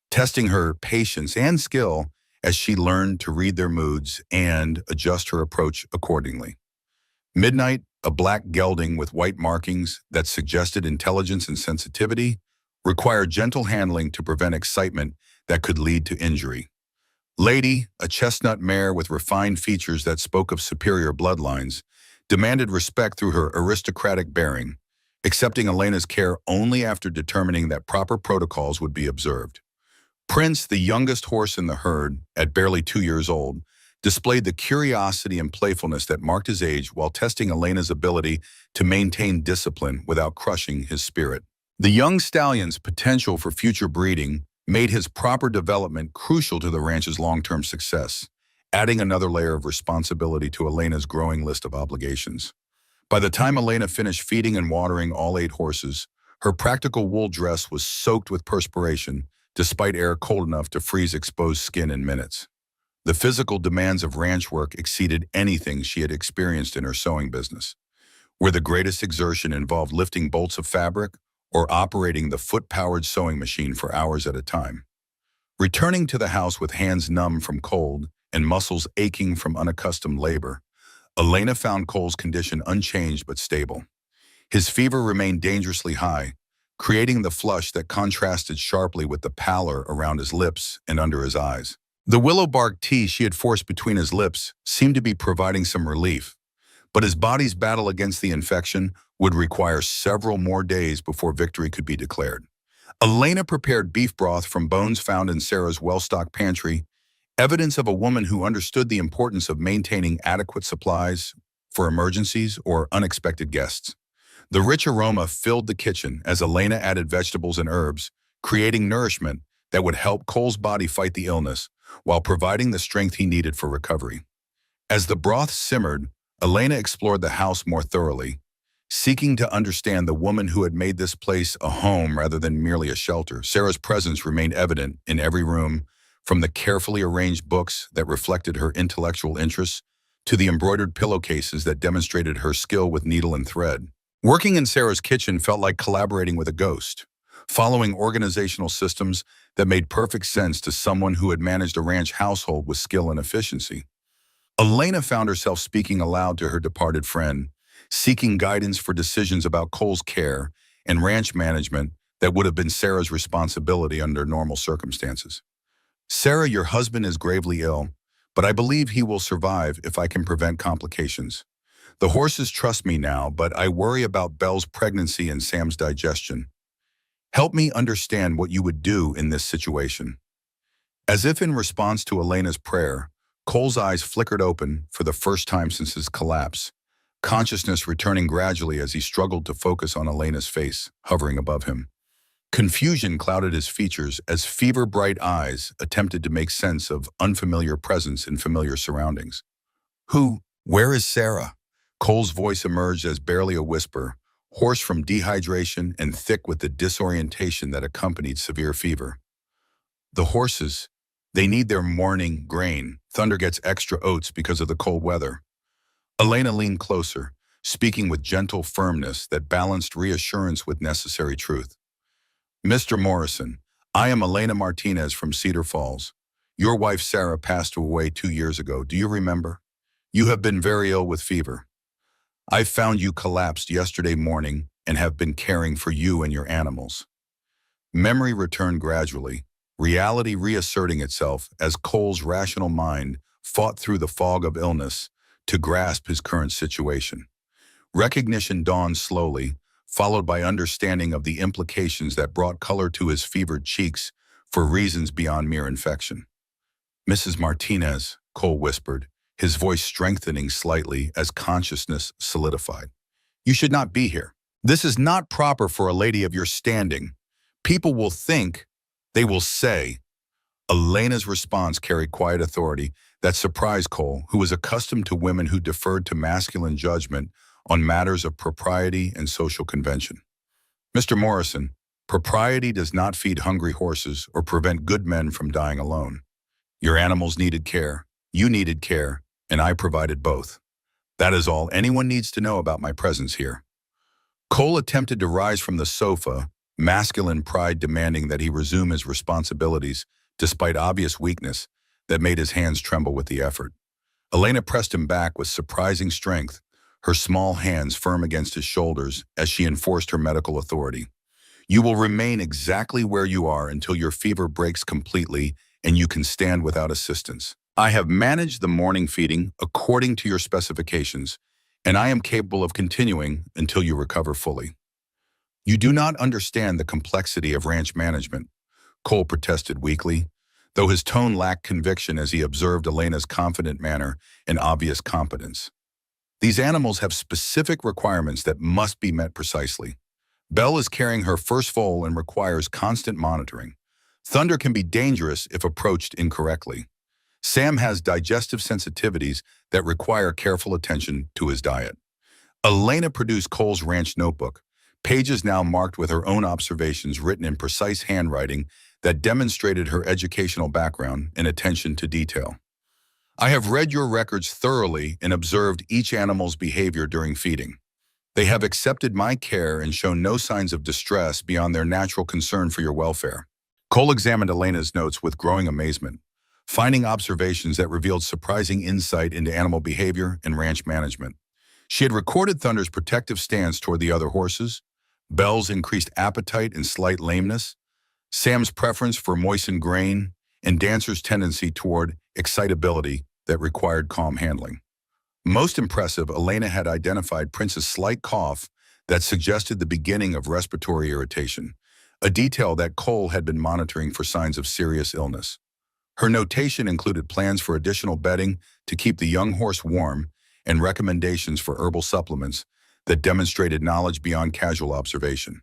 testing her patience and skill as she learned to read their moods and adjust her approach accordingly. Midnight, a black gelding with white markings that suggested intelligence and sensitivity, required gentle handling to prevent excitement that could lead to injury. Lady, a chestnut mare with refined features that spoke of superior bloodlines, demanded respect through her aristocratic bearing, accepting Elena's care only after determining that proper protocols would be observed. Prince, the youngest horse in the herd, at barely 2 years old, displayed the curiosity and playfulness that marked his age while testing Elena's ability to maintain discipline without crushing his spirit. The young stallion's potential for future breeding made his proper development crucial to the ranch's long-term success, adding another layer of responsibility to Elena's growing list of obligations. By the time Elena finished feeding and watering all 8 horses, her practical wool dress was soaked with perspiration, despite air cold enough to freeze exposed skin in minutes. The physical demands of ranch work exceeded anything she had experienced in her sewing business, where the greatest exertion involved lifting bolts of fabric or operating the foot-powered sewing machine for hours at a time. Returning to the house with hands numb from cold and muscles aching from unaccustomed labor, Elena found Cole's condition unchanged but stable. His fever remained dangerously high, creating the flush that contrasted sharply with the pallor around his lips and under his eyes. The willow bark tea she had forced between his lips seemed to be providing some relief, but his body's battle against the infection would require several more days before victory could be declared. Elena prepared beef broth from bones found in Sarah's well-stocked pantry, evidence of a woman who understood the importance of maintaining adequate supplies for emergencies or unexpected guests. The rich aroma filled the kitchen as Elena added vegetables and herbs, creating nourishment that would help Cole's body fight the illness while providing the strength he needed for recovery. As the broth simmered, Elena explored the house more thoroughly, seeking to understand the woman who had made this place a home rather than merely a shelter. Sarah's presence remained evident in every room, from the carefully arranged books that reflected her intellectual interests to the embroidered pillowcases that demonstrated her skill with needle and thread. Working in Sarah's kitchen felt like collaborating with a ghost, following organizational systems that made perfect sense to someone who had managed a ranch household with skill and efficiency. Elena found herself speaking aloud to her departed friend, seeking guidance for decisions about Cole's care and ranch management that would have been Sarah's responsibility under normal circumstances. "Sarah, your husband is gravely ill, but I believe he will survive if I can prevent complications. The horses trust me now, but I worry about Belle's pregnancy and Sam's digestion. Help me understand what you would do in this situation." As if in response to Elena's prayer, Cole's eyes flickered open for the first time since his collapse, consciousness returning gradually as he struggled to focus on Elena's face, hovering above him. Confusion clouded his features as fever-bright eyes attempted to make sense of unfamiliar presence in familiar surroundings. Where is Sarah?" Cole's voice emerged as barely a whisper, hoarse from dehydration and thick with the disorientation that accompanied severe fever. "The horses, they need their morning grain. Thunder gets extra oats because of the cold weather." Elena leaned closer, speaking with gentle firmness that balanced reassurance with necessary truth. "Mr. Morrison, I am Elena Martinez from Cedar Falls. Your wife Sarah passed away 2 years ago. Do you remember? You have been very ill with fever. I found you collapsed yesterday morning and have been caring for you and your animals." Memory returned gradually, reality reasserting itself as Cole's rational mind fought through the fog of illness to grasp his current situation. Recognition dawned slowly, followed by understanding of the implications that brought color to his fevered cheeks for reasons beyond mere infection. "Mrs. Martinez," Cole whispered, his voice strengthening slightly as consciousness solidified. "You should not be here. This is not proper for a lady of your standing. People will think, they will say." Elena's response carried quiet authority that surprised Cole, who was accustomed to women who deferred to masculine judgment on matters of propriety and social convention. "Mr. Morrison, propriety does not feed hungry horses or prevent good men from dying alone. Your animals needed care, you needed care, and I provided both. That is all anyone needs to know about my presence here." Cole attempted to rise from the sofa, masculine pride demanding that he resume his responsibilities despite obvious weakness that made his hands tremble with the effort. Elena pressed him back with surprising strength, her small hands firm against his shoulders as she enforced her medical authority. "You will remain exactly where you are until your fever breaks completely and you can stand without assistance. I have managed the morning feeding according to your specifications, and I am capable of continuing until you recover fully." "You do not understand the complexity of ranch management," Cole protested weakly, though his tone lacked conviction as he observed Elena's confident manner and obvious competence. "These animals have specific requirements that must be met precisely. Belle is carrying her first foal and requires constant monitoring. Thunder can be dangerous if approached incorrectly. Sam has digestive sensitivities that require careful attention to his diet." Elena produced Cole's ranch notebook, pages now marked with her own observations written in precise handwriting that demonstrated her educational background and attention to detail. "I have read your records thoroughly and observed each animal's behavior during feeding. They have accepted my care and shown no signs of distress beyond their natural concern for your welfare." Cole examined Elena's notes with growing amazement, finding observations that revealed surprising insight into animal behavior and ranch management. She had recorded Thunder's protective stance toward the other horses, Belle's increased appetite and slight lameness, Sam's preference for moistened grain, and Dancer's tendency toward excitability that required calm handling. Most impressive, Elena had identified Prince's slight cough that suggested the beginning of respiratory irritation, a detail that Cole had been monitoring for signs of serious illness. Her notation included plans for additional bedding to keep the young horse warm and recommendations for herbal supplements that demonstrated knowledge beyond casual observation.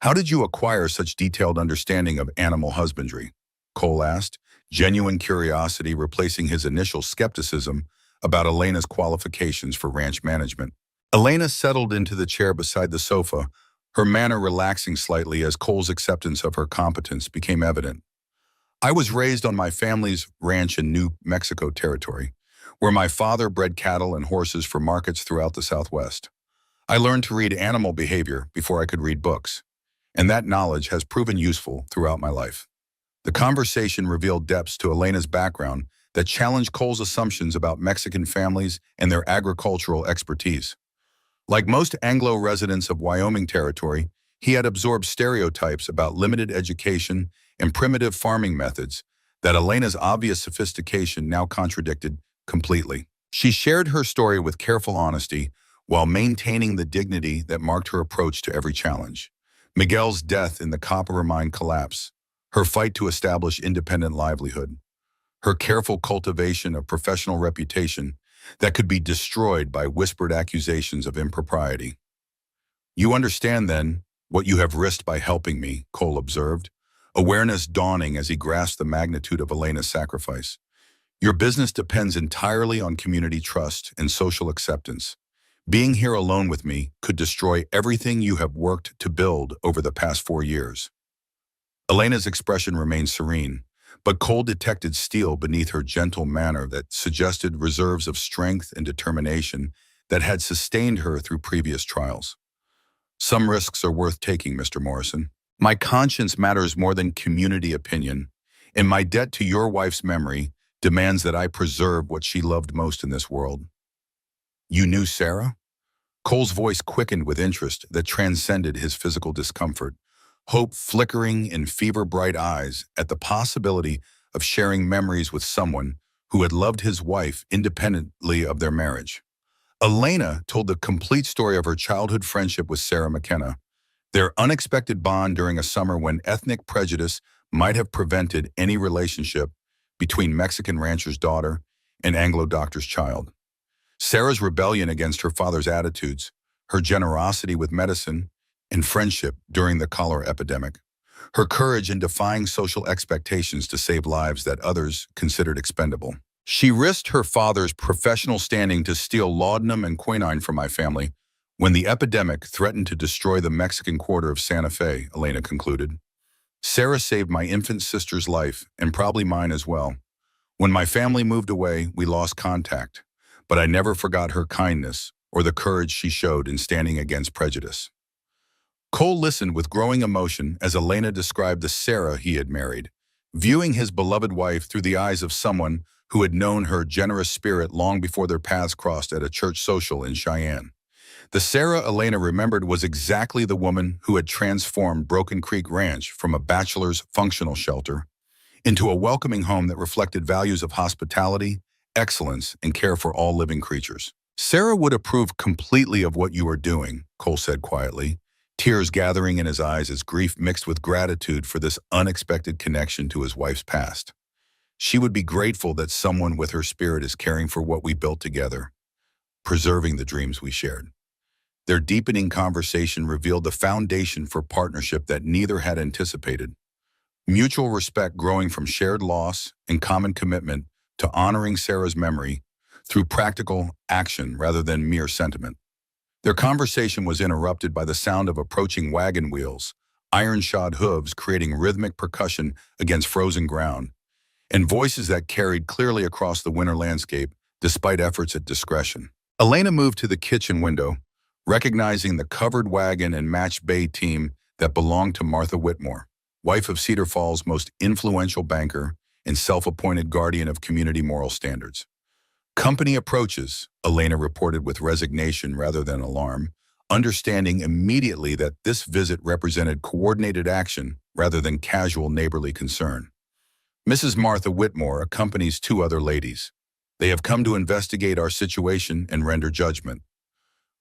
"How did you acquire such detailed understanding of animal husbandry?" Cole asked, genuine curiosity replacing his initial skepticism about Elena's qualifications for ranch management. Elena settled into the chair beside the sofa, her manner relaxing slightly as Cole's acceptance of her competence became evident. "I was raised on my family's ranch in New Mexico territory, where my father bred cattle and horses for markets throughout the Southwest. I learned to read animal behavior before I could read books. and that knowledge has proven useful throughout my life. The conversation revealed depths to Elena's background that challenged Cole's assumptions about Mexican families and their agricultural expertise. Like most Anglo residents of Wyoming Territory, he had absorbed stereotypes about limited education and primitive farming methods that Elena's obvious sophistication now contradicted completely. She shared her story with careful honesty while maintaining the dignity that marked her approach to every challenge. Miguel's death in the copper mine collapse, her fight to establish independent livelihood, her careful cultivation of professional reputation that could be destroyed by whispered accusations of impropriety. "You understand, then, what you have risked by helping me," Cole observed, awareness dawning as he grasped the magnitude of Elena's sacrifice. "Your business depends entirely on community trust and social acceptance. Being here alone with me could destroy everything you have worked to build over the past 4 years." Elena's expression remained serene, but Cole detected steel beneath her gentle manner that suggested reserves of strength and determination that had sustained her through previous trials. "Some risks are worth taking, Mr. Morrison. My conscience matters more than community opinion, and my debt to your wife's memory demands that I preserve what she loved most in this world." "You knew Sarah?" Cole's voice quickened with interest that transcended his physical discomfort, hope flickering in fever-bright eyes at the possibility of sharing memories with someone who had loved his wife independently of their marriage. Elena told the complete story of her childhood friendship with Sarah McKenna, their unexpected bond during a summer when ethnic prejudice might have prevented any relationship between Mexican rancher's daughter and Anglo doctor's child. Sarah's rebellion against her father's attitudes, her generosity with medicine, and friendship during the cholera epidemic, her courage in defying social expectations to save lives that others considered expendable. "She risked her father's professional standing to steal laudanum and quinine from my family when the epidemic threatened to destroy the Mexican quarter of Santa Fe," Elena concluded. "Sarah saved my infant sister's life, and probably mine as well. When my family moved away, we lost contact, but I never forgot her kindness or the courage she showed in standing against prejudice." Cole listened with growing emotion as Elena described the Sarah he had married, viewing his beloved wife through the eyes of someone who had known her generous spirit long before their paths crossed at a church social in Cheyenne. The Sarah Elena remembered was exactly the woman who had transformed Broken Creek Ranch from a bachelor's functional shelter into a welcoming home that reflected values of hospitality, excellence, and care for all living creatures. "Sarah would approve completely of what you are doing," Cole said quietly, tears gathering in his eyes as grief mixed with gratitude for this unexpected connection to his wife's past. "She would be grateful that someone with her spirit is caring for what we built together, preserving the dreams we shared." Their deepening conversation revealed the foundation for partnership that neither had anticipated. Mutual respect growing from shared loss and common commitment to honoring Sarah's memory through practical action rather than mere sentiment. Their conversation was interrupted by the sound of approaching wagon wheels, iron-shod hooves creating rhythmic percussion against frozen ground, and voices that carried clearly across the winter landscape despite efforts at discretion. Elena moved to the kitchen window, recognizing the covered wagon and matched bay team that belonged to Martha Whitmore, wife of Cedar Falls' most influential banker and self-appointed guardian of community moral standards. "Company approaches," Elena reported with resignation rather than alarm, understanding immediately that this visit represented coordinated action rather than casual neighborly concern. "Mrs. Martha Whitmore accompanies two other ladies. They have come to investigate our situation and render judgment."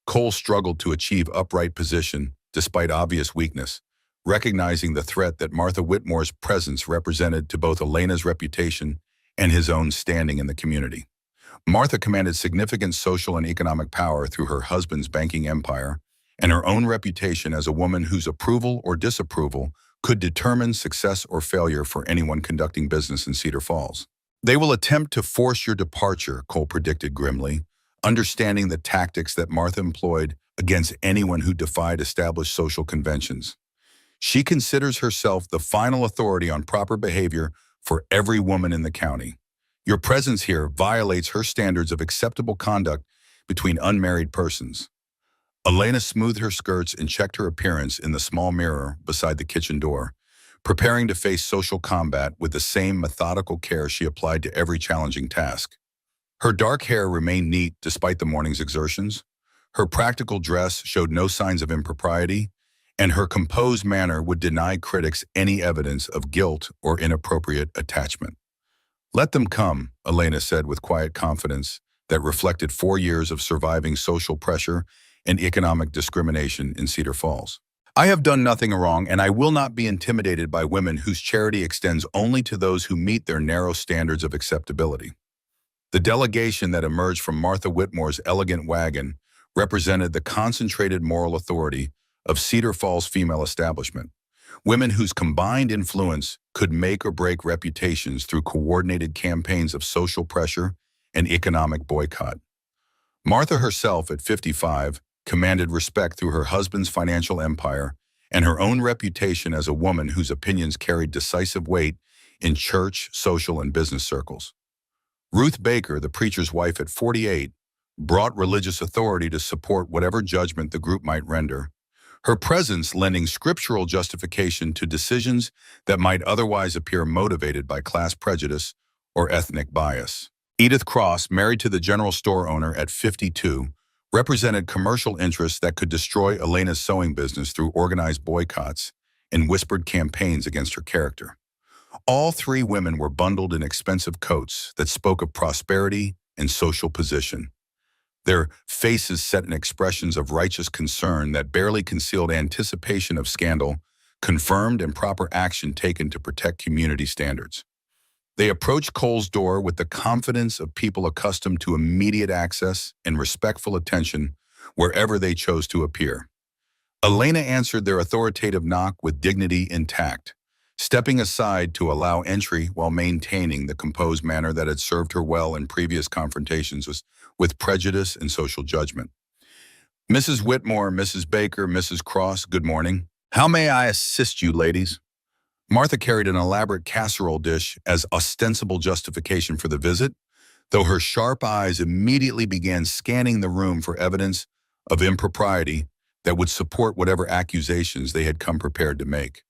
Cole struggled to achieve upright position despite obvious weakness, recognizing the threat that Martha Whitmore's presence represented to both Elena's reputation and his own standing in the community. Martha commanded significant social and economic power through her husband's banking empire and her own reputation as a woman whose approval or disapproval could determine success or failure for anyone conducting business in Cedar Falls. "They will attempt to force your departure," Cole predicted grimly, understanding the tactics that Martha employed against anyone who defied established social conventions. "She considers herself the final authority on proper behavior for every woman in the county. Your presence here violates her standards of acceptable conduct between unmarried persons." Elena smoothed her skirts and checked her appearance in the small mirror beside the kitchen door, preparing to face social combat with the same methodical care she applied to every challenging task. Her dark hair remained neat despite the morning's exertions. Her practical dress showed no signs of impropriety, and her composed manner would deny critics any evidence of guilt or inappropriate attachment. "Let them come," Elena said with quiet confidence that reflected 4 years of surviving social pressure and economic discrimination in Cedar Falls. "I have done nothing wrong, and I will not be intimidated by women whose charity extends only to those who meet their narrow standards of acceptability." The delegation that emerged from Martha Whitmore's elegant wagon represented the concentrated moral authority of Cedar Falls' female establishment, women whose combined influence could make or break reputations through coordinated campaigns of social pressure and economic boycott. Martha herself, at 55, commanded respect through her husband's financial empire and her own reputation as a woman whose opinions carried decisive weight in church, social, and business circles. Ruth Baker, the preacher's wife at 48, brought religious authority to support whatever judgment the group might render, her presence lending scriptural justification to decisions that might otherwise appear motivated by class prejudice or ethnic bias. Edith Cross, married to the general store owner at 52, represented commercial interests that could destroy Elena's sewing business through organized boycotts and whispered campaigns against her character. All three women were bundled in expensive coats that spoke of prosperity and social position. Their faces set in expressions of righteous concern that barely concealed anticipation of scandal, confirmed and proper action taken to protect community standards. They approached Cole's door with the confidence of people accustomed to immediate access and respectful attention wherever they chose to appear. Elena answered their authoritative knock with dignity intact, stepping aside to allow entry while maintaining the composed manner that had served her well in previous confrontations with prejudice and social judgment. "Mrs. Whitmore, Mrs. Baker, Mrs. Cross, good morning. How may I assist you, ladies?" Martha carried an elaborate casserole dish as ostensible justification for the visit, though her sharp eyes immediately began scanning the room for evidence of impropriety that would support whatever accusations they had come prepared to make.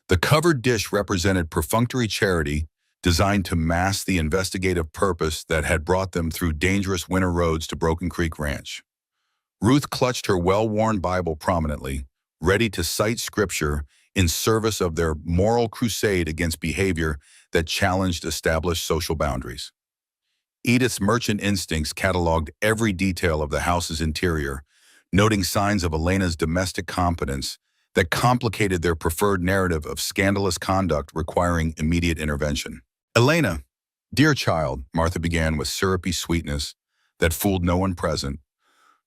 The covered dish represented perfunctory charity designed to mask the investigative purpose that had brought them through dangerous winter roads to Broken Creek Ranch. Ruth clutched her well-worn Bible prominently, ready to cite scripture in service of their moral crusade against behavior that challenged established social boundaries. Edith's merchant instincts cataloged every detail of the house's interior, noting signs of Elena's domestic competence that complicated their preferred narrative of scandalous conduct requiring immediate intervention. "Elena, dear child," Martha began with syrupy sweetness that fooled no one present,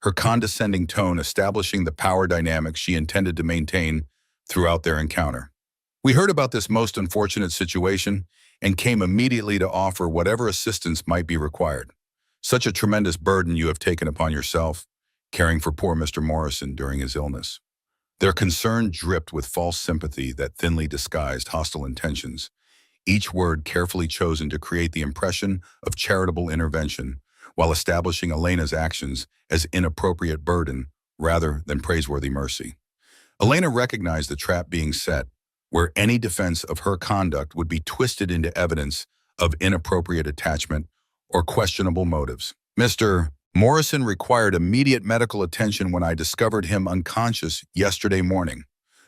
her condescending tone establishing the power dynamic she intended to maintain throughout their encounter. "We heard about this most unfortunate situation and came immediately to offer whatever assistance might be required. Such a tremendous burden you have taken upon yourself, caring for poor Mr. Morrison during his illness." Their concern dripped with false sympathy that thinly disguised hostile intentions, each word carefully chosen to create the impression of charitable intervention while establishing Elena's actions as inappropriate burden rather than praiseworthy mercy. Elena recognized the trap being set, where any defense of her conduct would be twisted into evidence of inappropriate attachment or questionable motives. "Mr. Morrison required immediate medical attention when I discovered him unconscious yesterday morning,"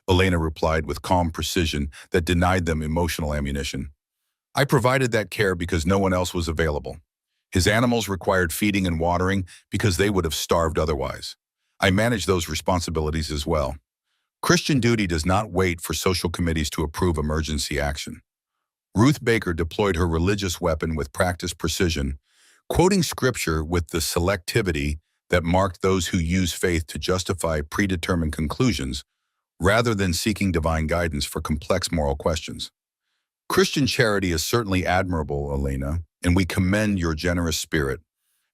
Elena replied with calm precision that denied them emotional ammunition. "I provided that care because no one else was available. His animals required feeding and watering because they would have starved otherwise. I manage those responsibilities as well. Christian duty does not wait for social committees to approve emergency action." Ruth Baker deployed her religious weapon with practiced precision, quoting scripture with the selectivity that marked those who use faith to justify predetermined conclusions rather than seeking divine guidance for complex moral questions. "Christian charity is certainly admirable, Elena, and we commend your generous spirit.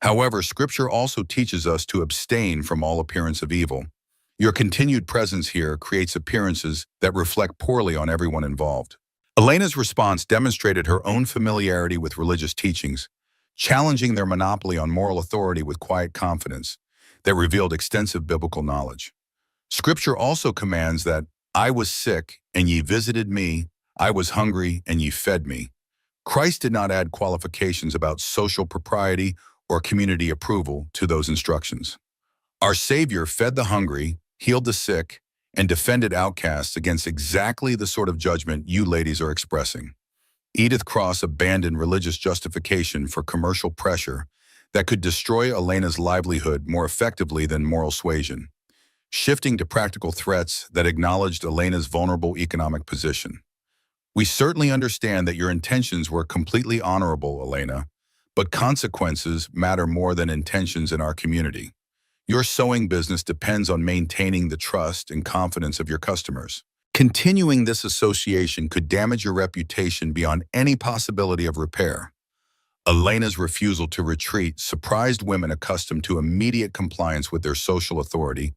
However, scripture also teaches us to abstain from all appearance of evil. Your continued presence here creates appearances that reflect poorly on everyone involved." Elena's response demonstrated her own familiarity with religious teachings, challenging their monopoly on moral authority with quiet confidence. that revealed extensive biblical knowledge. Scripture also commands that I was sick and ye visited me, I was hungry and ye fed me. Christ did not add qualifications about social propriety or community approval to those instructions. Our Savior fed the hungry, healed the sick, and defended outcasts against exactly the sort of judgment you ladies are expressing. Edith Cross abandoned religious justification for commercial pressure that could destroy Elena's livelihood more effectively than moral suasion, shifting to practical threats that acknowledged Elena's vulnerable economic position. We certainly understand that your intentions were completely honorable, Elena, but consequences matter more than intentions in our community. Your sewing business depends on maintaining the trust and confidence of your customers. Continuing this association could damage your reputation beyond any possibility of repair. Elena's refusal to retreat surprised women accustomed to immediate compliance with their social authority.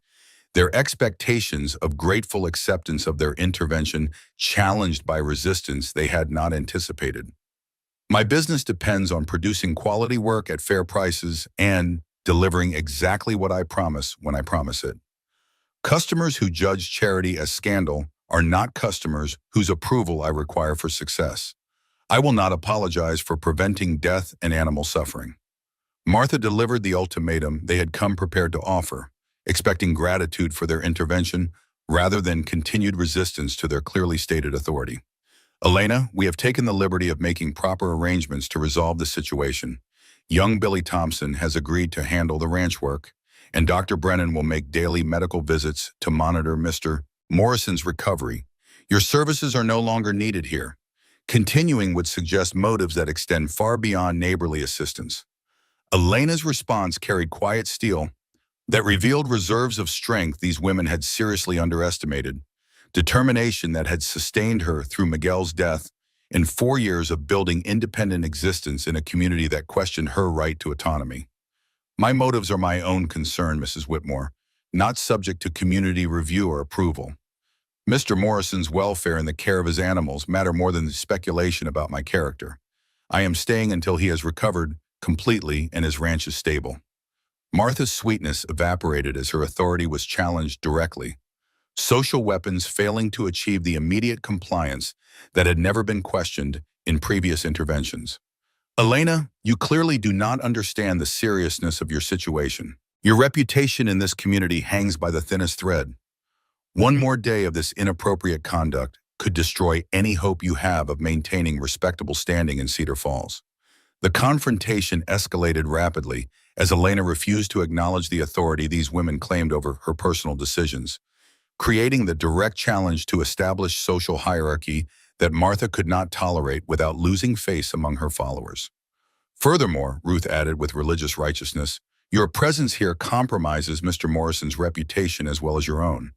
Their expectations of grateful acceptance of their intervention challenged by resistance they had not anticipated. My business depends on producing quality work at fair prices and delivering exactly what I promise when I promise it. Customers who judge charity as scandal are not customers whose approval I require for success. I will not apologize for preventing death and animal suffering. Martha delivered the ultimatum they had come prepared to offer, expecting gratitude for their intervention rather than continued resistance to their clearly stated authority. Elena, we have taken the liberty of making proper arrangements to resolve the situation. Young Billy Thompson has agreed to handle the ranch work, and Dr. Brennan will make daily medical visits to monitor Mr. Morrison's recovery. Your services are no longer needed here. Continuing would suggest motives that extend far beyond neighborly assistance. Elena's response carried quiet steel that revealed reserves of strength these women had seriously underestimated, determination that had sustained her through Miguel's death and 4 years of building independent existence in a community that questioned her right to autonomy. My motives are my own concern, Mrs. Whitmore, not subject to community review or approval. Mr. Morrison's welfare and the care of his animals matter more than the speculation about my character. I am staying until he has recovered completely and his ranch is stable. Martha's sweetness evaporated as her authority was challenged directly, social weapons failing to achieve the immediate compliance that had never been questioned in previous interventions. Elena, you clearly do not understand the seriousness of your situation. Your reputation in this community hangs by the thinnest thread. One more day of this inappropriate conduct could destroy any hope you have of maintaining respectable standing in Cedar Falls. The confrontation escalated rapidly as Elena refused to acknowledge the authority these women claimed over her personal decisions, creating the direct challenge to established social hierarchy that Martha could not tolerate without losing face among her followers. Furthermore, Ruth added with religious righteousness, your presence here compromises Mr. Morrison's reputation as well as your own.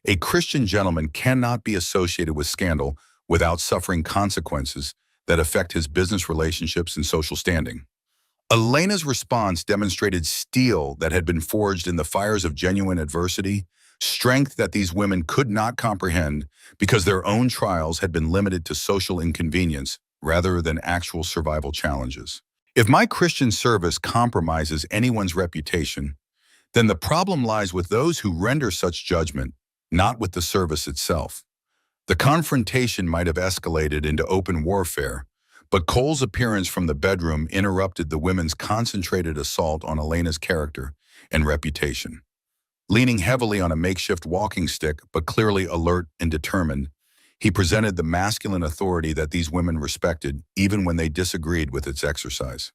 A Christian gentleman cannot be associated with scandal without suffering consequences that affect his business relationships and social standing. Elena's response demonstrated steel that had been forged in the fires of genuine adversity, strength that these women could not comprehend because their own trials had been limited to social inconvenience rather than actual survival challenges. If my Christian service compromises anyone's reputation, then the problem lies with those who render such judgment, not with the service itself. The confrontation might have escalated into open warfare, but Cole's appearance from the bedroom interrupted the women's concentrated assault on Elena's character and reputation. Leaning heavily on a makeshift walking stick, but clearly alert and determined, he presented the masculine authority that these women respected even when they disagreed with its exercise.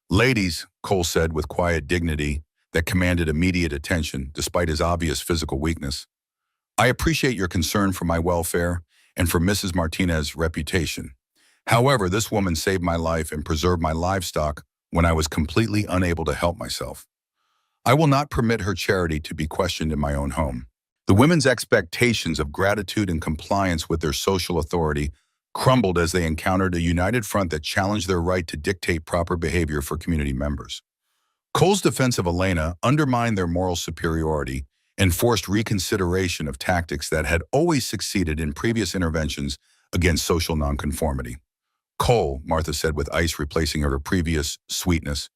Ladies, Cole said with quiet dignity that commanded immediate attention despite his obvious physical weakness, I appreciate your concern for my welfare and for Mrs. Martinez's reputation. However, this woman saved my life and preserved my livestock when I was completely unable to help myself. I will not permit her charity to be questioned in my own home. The women's expectations of gratitude and compliance with their social authority crumbled as they encountered a united front that challenged their right to dictate proper behavior for community members. Cole's defense of Elena undermined their moral superiority and forced reconsideration of tactics that had always succeeded in previous interventions against social nonconformity. Cole, Martha said with ice replacing her previous sweetness,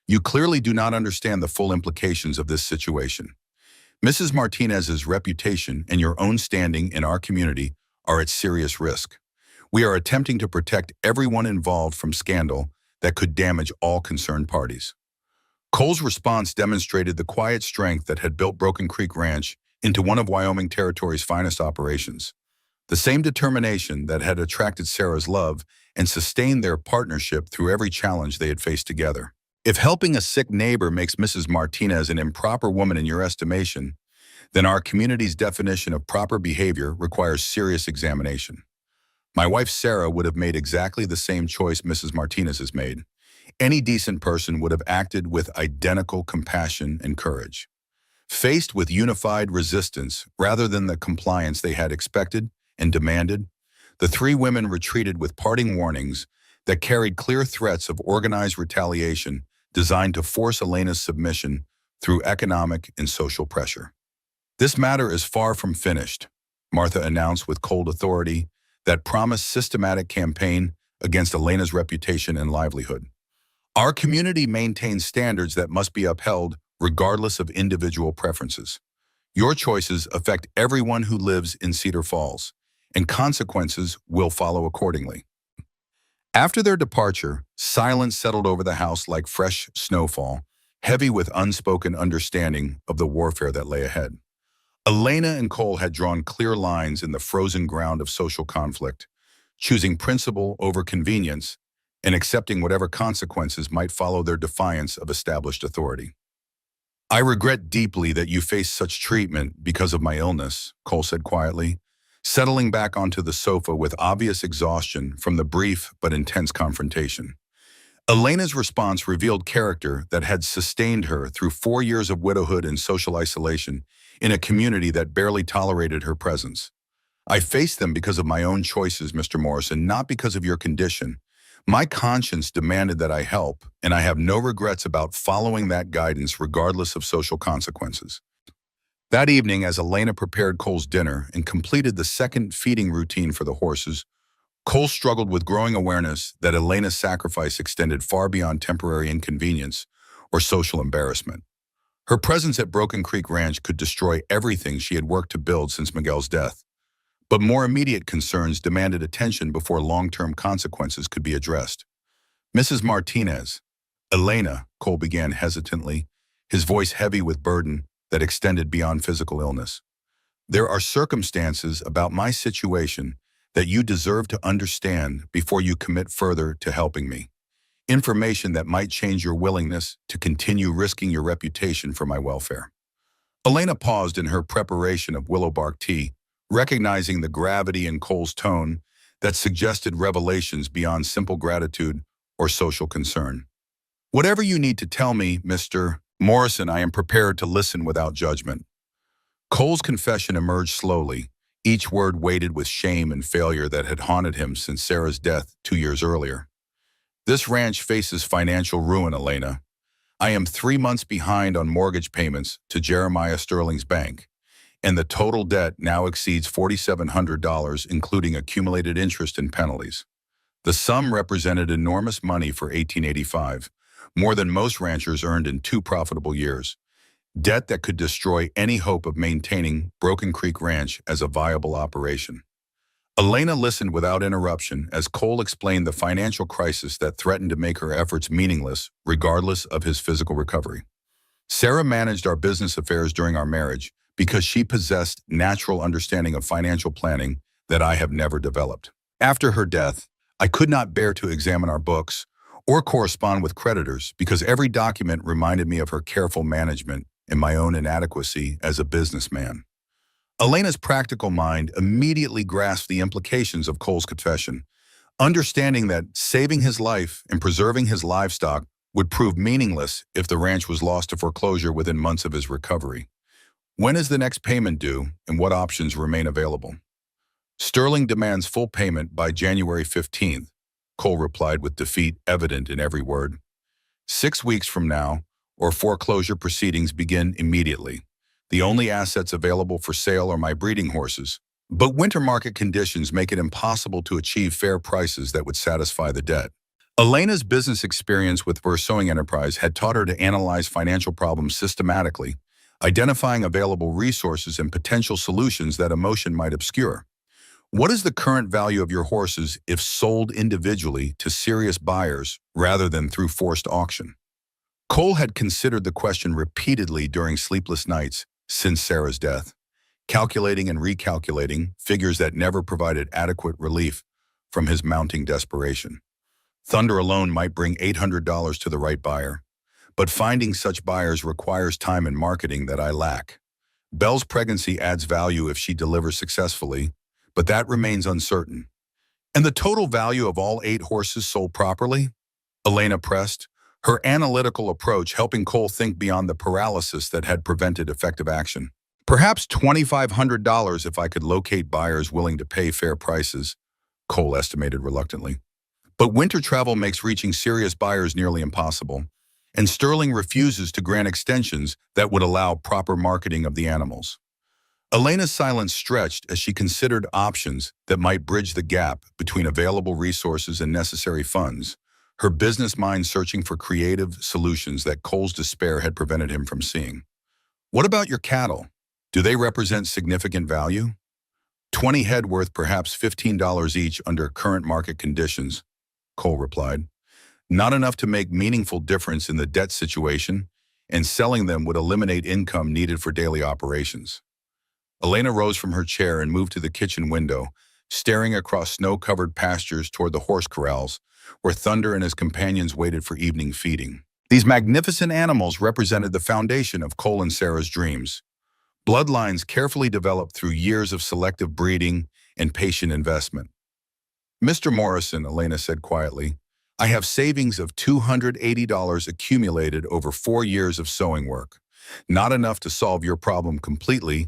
You clearly do not understand the full implications of this situation. Mrs. Martinez's reputation and your own standing in our community are at serious risk. We are attempting to protect everyone involved from scandal that could damage all concerned parties. Cole's response demonstrated the quiet strength that had built Broken Creek Ranch into one of Wyoming Territory's finest operations. The same determination that had attracted Sarah's love and sustained their partnership through every challenge they had faced together. If helping a sick neighbor makes Mrs. Martinez an improper woman in your estimation, then our community's definition of proper behavior requires serious examination. My wife Sarah would have made exactly the same choice Mrs. Martinez has made. Any decent person would have acted with identical compassion and courage. Faced with unified resistance rather than the compliance they had expected and demanded, the three women retreated with parting warnings that carried clear threats of organized retaliation designed to force Elena's submission through economic and social pressure. This matter is far from finished, Martha announced with cold authority that promised systematic campaign against Elena's reputation and livelihood. Our community maintains standards that must be upheld regardless of individual preferences. Your choices affect everyone who lives in Cedar Falls, and consequences will follow accordingly. After their departure, silence settled over the house like fresh snowfall, heavy with unspoken understanding of the warfare that lay ahead. Elena and Cole had drawn clear lines in the frozen ground of social conflict, choosing principle over convenience and accepting whatever consequences might follow their defiance of established authority. I regret deeply that you face such treatment because of my illness, Cole said quietly, settling back onto the sofa with obvious exhaustion from the brief but intense confrontation. Elena's response revealed character that had sustained her through 4 years of widowhood and social isolation in a community that barely tolerated her presence. I faced them because of my own choices, Mr. Morrison, not because of your condition. My conscience demanded that I help, and I have no regrets about following that guidance regardless of social consequences. That evening, as Elena prepared Cole's dinner and completed the second feeding routine for the horses, Cole struggled with growing awareness that Elena's sacrifice extended far beyond temporary inconvenience or social embarrassment. Her presence at Broken Creek Ranch could destroy everything she had worked to build since Miguel's death. But more immediate concerns demanded attention before long-term consequences could be addressed. Mrs. Martinez, Elena, Cole began hesitantly, his voice heavy with burden that extended beyond physical illness. There are circumstances about my situation that you deserve to understand before you commit further to helping me. Information that might change your willingness to continue risking your reputation for my welfare. Elena paused in her preparation of willow bark tea, recognizing the gravity in Cole's tone that suggested revelations beyond simple gratitude or social concern. Whatever you need to tell me, Mr. Morrison, I am prepared to listen without judgment. Cole's confession emerged slowly, each word weighted with shame and failure that had haunted him since Sarah's death 2 years earlier. This ranch faces financial ruin, Elena. I am 3 months behind on mortgage payments to Jeremiah Sterling's bank, and the total debt now exceeds $4,700, including accumulated interest and penalties. The sum represented enormous money for 1885, more than most ranchers earned in 2 profitable years. Debt that could destroy any hope of maintaining Broken Creek Ranch as a viable operation. Elena listened without interruption as Cole explained the financial crisis that threatened to make her efforts meaningless regardless of his physical recovery. Sarah managed our business affairs during our marriage because she possessed natural understanding of financial planning that I have never developed. After her death, I could not bear to examine our books or correspond with creditors because every document reminded me of her careful management and my own inadequacy as a businessman. Elena's practical mind immediately grasped the implications of Cole's confession, understanding that saving his life and preserving his livestock would prove meaningless if the ranch was lost to foreclosure within months of his recovery. When is the next payment due, and what options remain available? Sterling demands full payment by January 15th, Cole replied with defeat evident in every word. 6 weeks from now, or foreclosure proceedings begin immediately. The only assets available for sale are my breeding horses, but winter market conditions make it impossible to achieve fair prices that would satisfy the debt. Elena's business experience with Versowing Enterprise had taught her to analyze financial problems systematically, identifying available resources and potential solutions that emotion might obscure. What is the current value of your horses if sold individually to serious buyers rather than through forced auction? Cole had considered the question repeatedly during sleepless nights since Sarah's death, calculating and recalculating figures that never provided adequate relief from his mounting desperation. Thunder alone might bring $800 to the right buyer, but finding such buyers requires time and marketing that I lack. Belle's pregnancy adds value if she delivers successfully, but that remains uncertain. And the total value of all 8 horses sold properly? Elena pressed, her analytical approach helping Cole think beyond the paralysis that had prevented effective action. Perhaps $2,500 if I could locate buyers willing to pay fair prices, Cole estimated reluctantly. But winter travel makes reaching serious buyers nearly impossible, and Sterling refuses to grant extensions that would allow proper marketing of the animals. Elena's silence stretched as she considered options that might bridge the gap between available resources and necessary funds, her business mind searching for creative solutions that Cole's despair had prevented him from seeing. What about your cattle? Do they represent significant value? 20 head worth perhaps $15 each under current market conditions, Cole replied. Not enough to make meaningful difference in the debt situation, and selling them would eliminate income needed for daily operations. Elena rose from her chair and moved to the kitchen window, staring across snow-covered pastures toward the horse corrals, where Thunder and his companions waited for evening feeding. These magnificent animals represented the foundation of Cole and Sarah's dreams. Bloodlines carefully developed through years of selective breeding and patient investment. Mr. Morrison, Elena said quietly, I have savings of $280 accumulated over 4 years of sewing work. Not enough to solve your problem completely,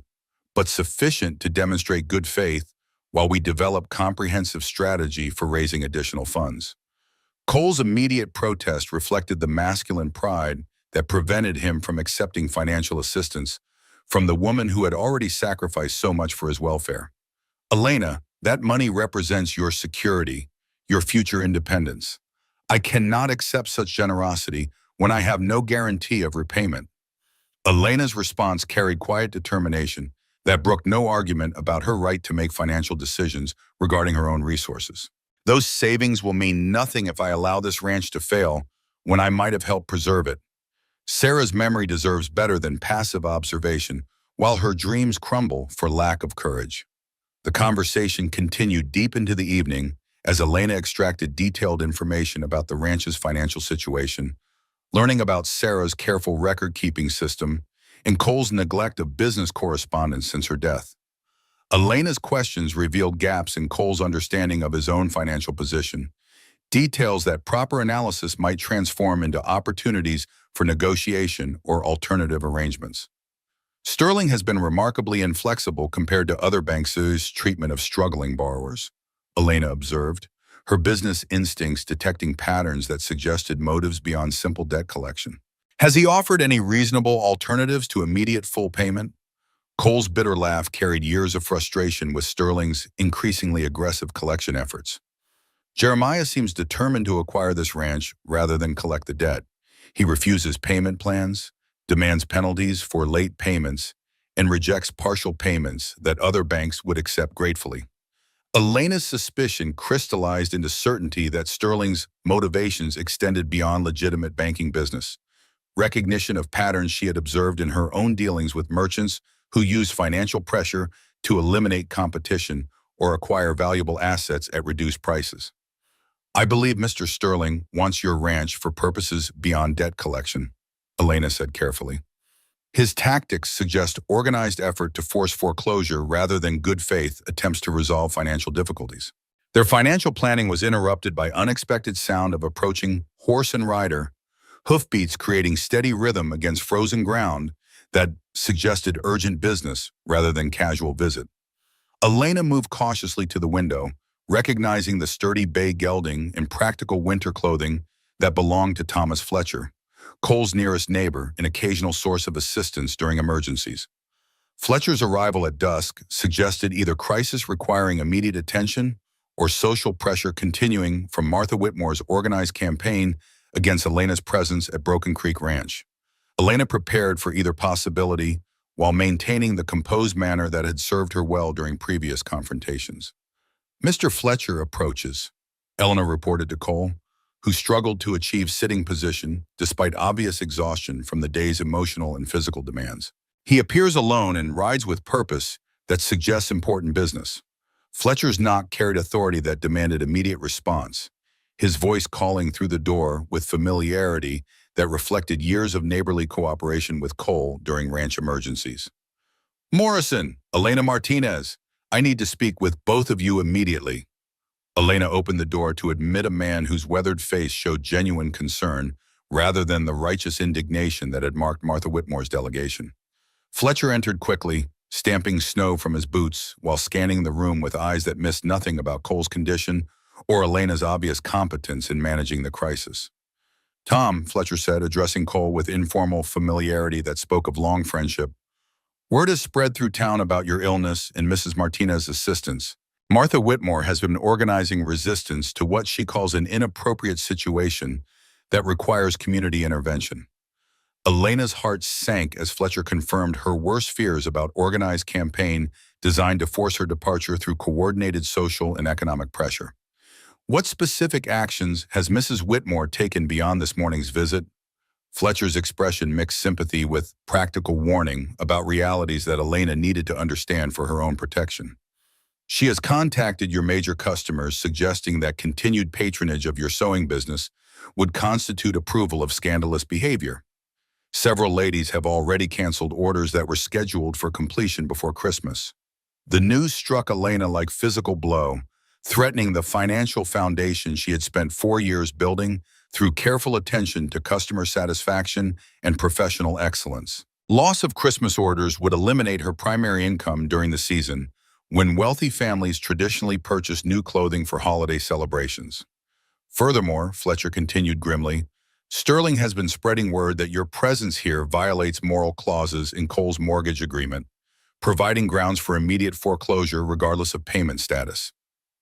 but sufficient to demonstrate good faith while we develop comprehensive strategy for raising additional funds. Cole's immediate protest reflected the masculine pride that prevented him from accepting financial assistance from the woman who had already sacrificed so much for his welfare. Elena, that money represents your security, your future independence. I cannot accept such generosity when I have no guarantee of repayment. Elena's response carried quiet determination that brooked no argument about her right to make financial decisions regarding her own resources. Those savings will mean nothing if I allow this ranch to fail when I might have helped preserve it. Sarah's memory deserves better than passive observation, while her dreams crumble for lack of courage. The conversation continued deep into the evening as Elena extracted detailed information about the ranch's financial situation, learning about Sarah's careful record-keeping system and Cole's neglect of business correspondence since her death. Elena's questions revealed gaps in Cole's understanding of his own financial position, details that proper analysis might transform into opportunities for negotiation or alternative arrangements. Sterling has been remarkably inflexible compared to other banks' treatment of struggling borrowers, Elena observed, her business instincts detecting patterns that suggested motives beyond simple debt collection. Has he offered any reasonable alternatives to immediate full payment? Cole's bitter laugh carried years of frustration with Sterling's increasingly aggressive collection efforts. Jeremiah seems determined to acquire this ranch rather than collect the debt. He refuses payment plans, demands penalties for late payments, and rejects partial payments that other banks would accept gratefully. Elena's suspicion crystallized into certainty that Sterling's motivations extended beyond legitimate banking business. Recognition of patterns she had observed in her own dealings with merchants who used financial pressure to eliminate competition or acquire valuable assets at reduced prices. I believe Mr. Sterling wants your ranch for purposes beyond debt collection, Elena said carefully. His tactics suggest organized effort to force foreclosure rather than good faith attempts to resolve financial difficulties. Their financial planning was interrupted by unexpected sound of approaching horse and rider, hoofbeats creating steady rhythm against frozen ground that suggested urgent business rather than casual visit. Elena moved cautiously to the window, recognizing the sturdy bay gelding in practical winter clothing that belonged to Thomas Fletcher, Cole's nearest neighbor, an occasional source of assistance during emergencies. Fletcher's arrival at dusk suggested either crisis requiring immediate attention or social pressure continuing from Martha Whitmore's organized campaign against Elena's presence at Broken Creek Ranch. Elena prepared for either possibility while maintaining the composed manner that had served her well during previous confrontations. Mr. Fletcher approaches, Elena reported to Cole, who struggled to achieve sitting position despite obvious exhaustion from the day's emotional and physical demands. He appears alone and rides with purpose that suggests important business. Fletcher's knock carried authority that demanded immediate response, his voice calling through the door with familiarity that reflected years of neighborly cooperation with Cole during ranch emergencies. Morrison, Elena Martinez, I need to speak with both of you immediately. Elena opened the door to admit a man whose weathered face showed genuine concern rather than the righteous indignation that had marked Martha Whitmore's delegation. Fletcher entered quickly, stamping snow from his boots while scanning the room with eyes that missed nothing about Cole's condition or Elena's obvious competence in managing the crisis. Tom, Fletcher said, addressing Cole with informal familiarity that spoke of long friendship, word has spread through town about your illness and Mrs. Martinez's assistance. Martha Whitmore has been organizing resistance to what she calls an inappropriate situation that requires community intervention. Elena's heart sank as Fletcher confirmed her worst fears about organized campaign designed to force her departure through coordinated social and economic pressure. What specific actions has Mrs. Whitmore taken beyond this morning's visit? Fletcher's expression mixed sympathy with practical warning about realities that Elena needed to understand for her own protection. She has contacted your major customers suggesting that continued patronage of your sewing business would constitute approval of scandalous behavior. Several ladies have already canceled orders that were scheduled for completion before Christmas. The news struck Elena like physical blow, threatening the financial foundation she had spent 4 years building through careful attention to customer satisfaction and professional excellence. Loss of Christmas orders would eliminate her primary income during the season, when wealthy families traditionally purchase new clothing for holiday celebrations. Furthermore, Fletcher continued grimly, Sterling has been spreading word that your presence here violates moral clauses in Cole's mortgage agreement, providing grounds for immediate foreclosure regardless of payment status.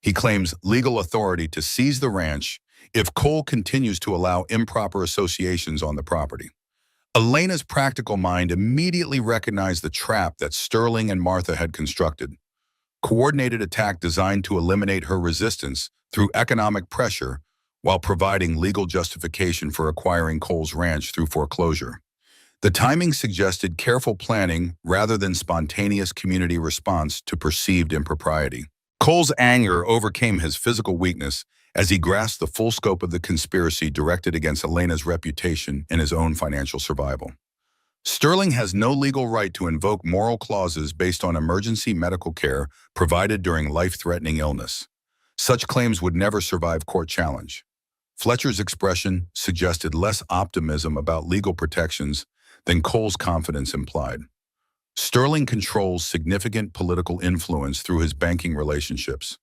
He claims legal authority to seize the ranch if Cole continues to allow improper associations on the property. Elena's practical mind immediately recognized the trap that Sterling and Martha had constructed. Coordinated attack designed to eliminate her resistance through economic pressure while providing legal justification for acquiring Cole's ranch through foreclosure. The timing suggested careful planning rather than spontaneous community response to perceived impropriety. Cole's anger overcame his physical weakness as he grasped the full scope of the conspiracy directed against Elena's reputation and his own financial survival. Sterling has no legal right to invoke moral clauses based on emergency medical care provided during life-threatening illness. Such claims would never survive court challenge. Fletcher's expression suggested less optimism about legal protections than Cole's confidence implied. Sterling controls significant political influence through his banking relationships.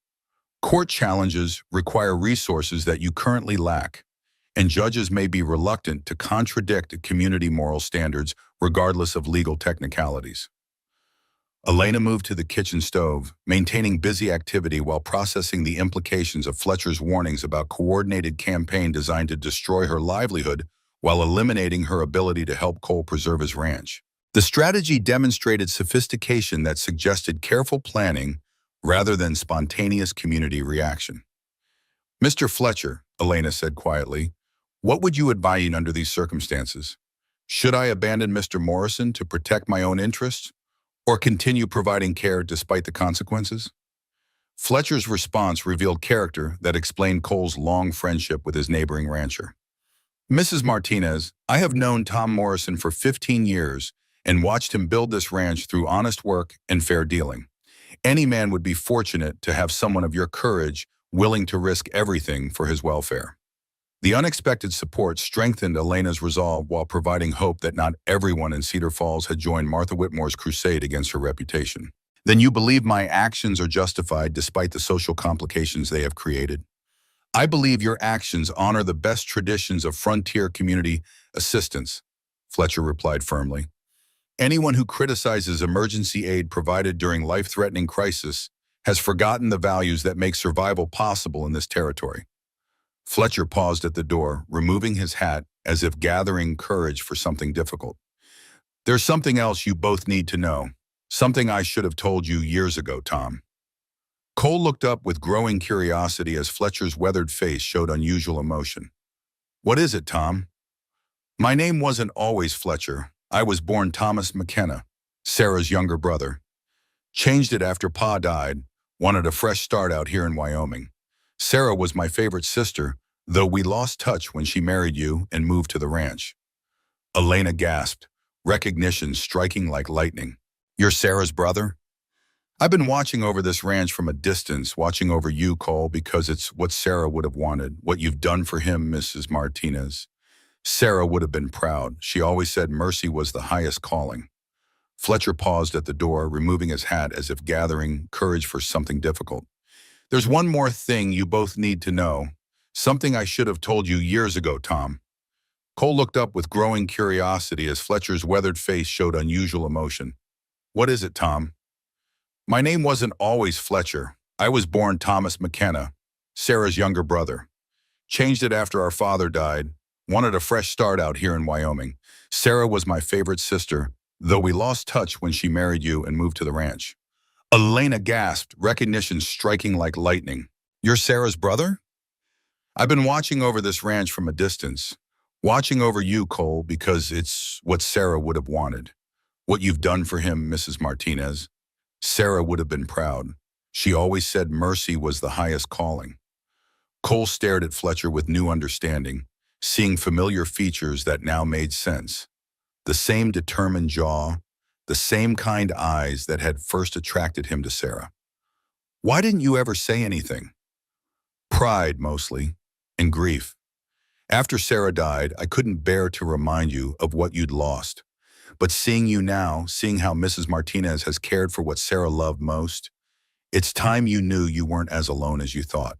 Court challenges require resources that you currently lack, and judges may be reluctant to contradict community moral standards regardless of legal technicalities. Elena moved to the kitchen stove, maintaining busy activity while processing the implications of Fletcher's warnings about coordinated campaign designed to destroy her livelihood while eliminating her ability to help Cole preserve his ranch. The strategy demonstrated sophistication that suggested careful planning rather than spontaneous community reaction. Mr. Fletcher, Elena said quietly, what would you advise under these circumstances? Should I abandon Mr. Morrison to protect my own interests, or continue providing care despite the consequences? Fletcher's response revealed character that explained Cole's long friendship with his neighboring rancher. Mrs. Martinez, I have known Tom Morrison for 15 years and watched him build this ranch through honest work and fair dealing. Any man would be fortunate to have someone of your courage willing to risk everything for his welfare. The unexpected support strengthened Elena's resolve while providing hope that not everyone in Cedar Falls had joined Martha Whitmore's crusade against her reputation. Then you believe my actions are justified despite the social complications they have created? I believe your actions honor the best traditions of frontier community assistance, Fletcher replied firmly. Anyone who criticizes emergency aid provided during life-threatening crisis has forgotten the values that make survival possible in this territory. Fletcher paused at the door, removing his hat as if gathering courage for something difficult. There's something else you both need to know. Something I should have told you years ago, Tom. Cole looked up with growing curiosity as Fletcher's weathered face showed unusual emotion. What is it, Tom? My name wasn't always Fletcher. I was born Thomas McKenna, Sarah's younger brother. Changed it after Pa died, wanted a fresh start out here in Wyoming. Sarah was my favorite sister, though we lost touch when she married you and moved to the ranch. Elena gasped, recognition striking like lightning. You're Sarah's brother? I've been watching over this ranch from a distance, watching over you, Cole, because it's what Sarah would have wanted, what you've done for him, Mrs. Martinez. Sarah would have been proud. She always said mercy was the highest calling. Fletcher paused at the door, removing his hat as if gathering courage for something difficult. There's one more thing you both need to know. Something I should have told you years ago, Tom. Cole looked up with growing curiosity as Fletcher's weathered face showed unusual emotion. What is it, Tom? My name wasn't always Fletcher. I was born Thomas McKenna, Sarah's younger brother. Changed it after our father died. Wanted a fresh start out here in Wyoming. Sarah was my favorite sister, though we lost touch when she married you and moved to the ranch. Elena gasped, recognition striking like lightning. You're Sarah's brother? I've been watching over this ranch from a distance. Watching over you, Cole, because it's what Sarah would have wanted. What you've done for him, Mrs. Martinez. Sarah would have been proud. She always said mercy was the highest calling. Cole stared at Fletcher with new understanding, seeing familiar features that now made sense. The same determined jaw, the same kind eyes that had first attracted him to Sarah. Why didn't you ever say anything? Pride, mostly, and grief. After Sarah died, I couldn't bear to remind you of what you'd lost. But seeing you now, seeing how Mrs. Martinez has cared for what Sarah loved most, it's time you knew you weren't as alone as you thought.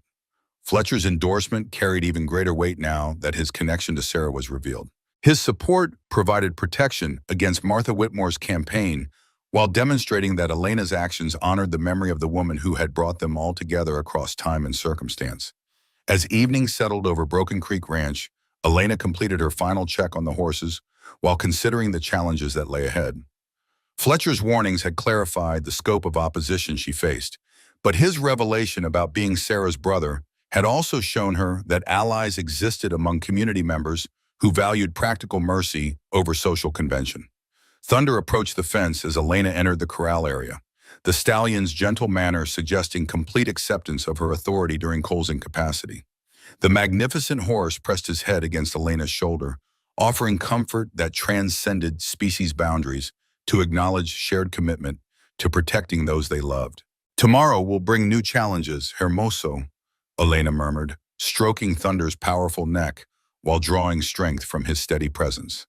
Fletcher's endorsement carried even greater weight now that his connection to Sarah was revealed. His support provided protection against Martha Whitmore's campaign while demonstrating that Elena's actions honored the memory of the woman who had brought them all together across time and circumstance. As evening settled over Broken Creek Ranch, Elena completed her final check on the horses while considering the challenges that lay ahead. Fletcher's warnings had clarified the scope of opposition she faced, but his revelation about being Sarah's brother had also shown her that allies existed among community members who valued practical mercy over social convention. Thunder approached the fence as Elena entered the corral area, the stallion's gentle manner suggesting complete acceptance of her authority during Cole's incapacity. The magnificent horse pressed his head against Elena's shoulder, offering comfort that transcended species boundaries to acknowledge shared commitment to protecting those they loved. Tomorrow will bring new challenges, Hermoso, Elena murmured, stroking Thunder's powerful neck while drawing strength from his steady presence.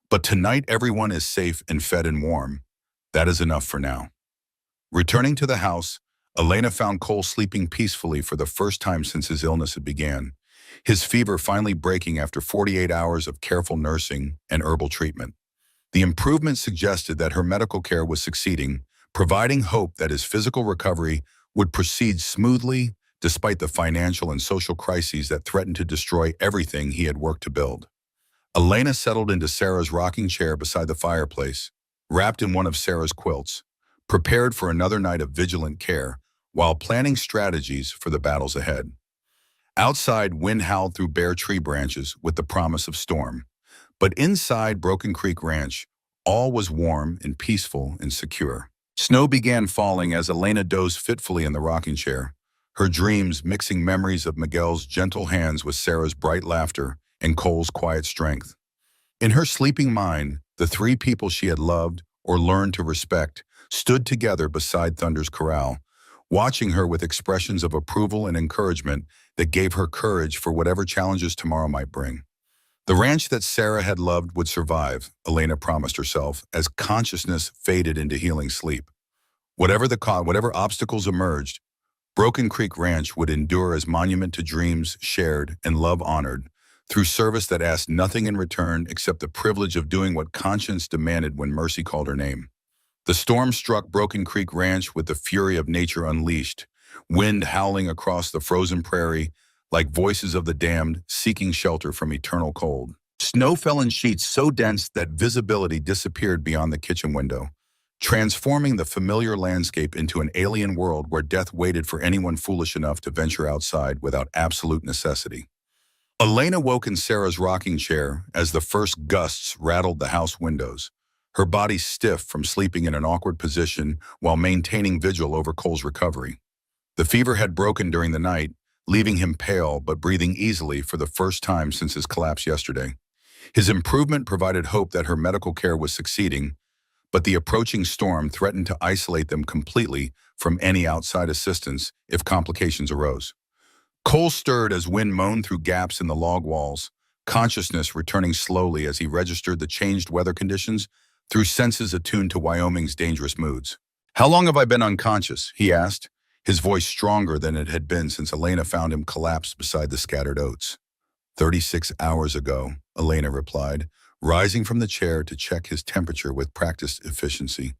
But tonight everyone is safe and fed and warm. That is enough for now. Returning to the house, Elena found Cole sleeping peacefully for the first time since his illness had began, his fever finally breaking after 48 hours of careful nursing and herbal treatment. The improvement suggested that her medical care was succeeding, providing hope that his physical recovery would proceed smoothly despite the financial and social crises that threatened to destroy everything he had worked to build. Elena settled into Sarah's rocking chair beside the fireplace, wrapped in one of Sarah's quilts, prepared for another night of vigilant care while planning strategies for the battles ahead. Outside, wind howled through bare tree branches with the promise of storm. But inside Broken Creek Ranch, all was warm and peaceful and secure. Snow began falling as Elena dozed fitfully in the rocking chair, her dreams mixing memories of Miguel's gentle hands with Sarah's bright laughter and Cole's quiet strength. In her sleeping mind, the three people she had loved or learned to respect stood together beside Thunder's corral, watching her with expressions of approval and encouragement that gave her courage for whatever challenges tomorrow might bring. The ranch that Sarah had loved would survive, Elena promised herself, as consciousness faded into healing sleep. Whatever obstacles emerged, Broken Creek Ranch would endure as monument to dreams shared and love honored, through service that asked nothing in return except the privilege of doing what conscience demanded when mercy called her name. The storm struck Broken Creek Ranch with the fury of nature unleashed, wind howling across the frozen prairie like voices of the damned seeking shelter from eternal cold. Snow fell in sheets so dense that visibility disappeared beyond the kitchen window, transforming the familiar landscape into an alien world where death waited for anyone foolish enough to venture outside without absolute necessity. Elena woke in Sarah's rocking chair as the first gusts rattled the house windows, her body stiff from sleeping in an awkward position while maintaining vigil over Cole's recovery. The fever had broken during the night, leaving him pale but breathing easily for the first time since his collapse yesterday. His improvement provided hope that her medical care was succeeding, but the approaching storm threatened to isolate them completely from any outside assistance if complications arose. Cole stirred as wind moaned through gaps in the log walls, consciousness returning slowly as he registered the changed weather conditions through senses attuned to Wyoming's dangerous moods. "How long have I been unconscious?" he asked, his voice stronger than it had been since Elena found him collapsed beside the scattered oats. 36 hours ago, Elena replied, rising from the chair to check his temperature with practiced efficiency.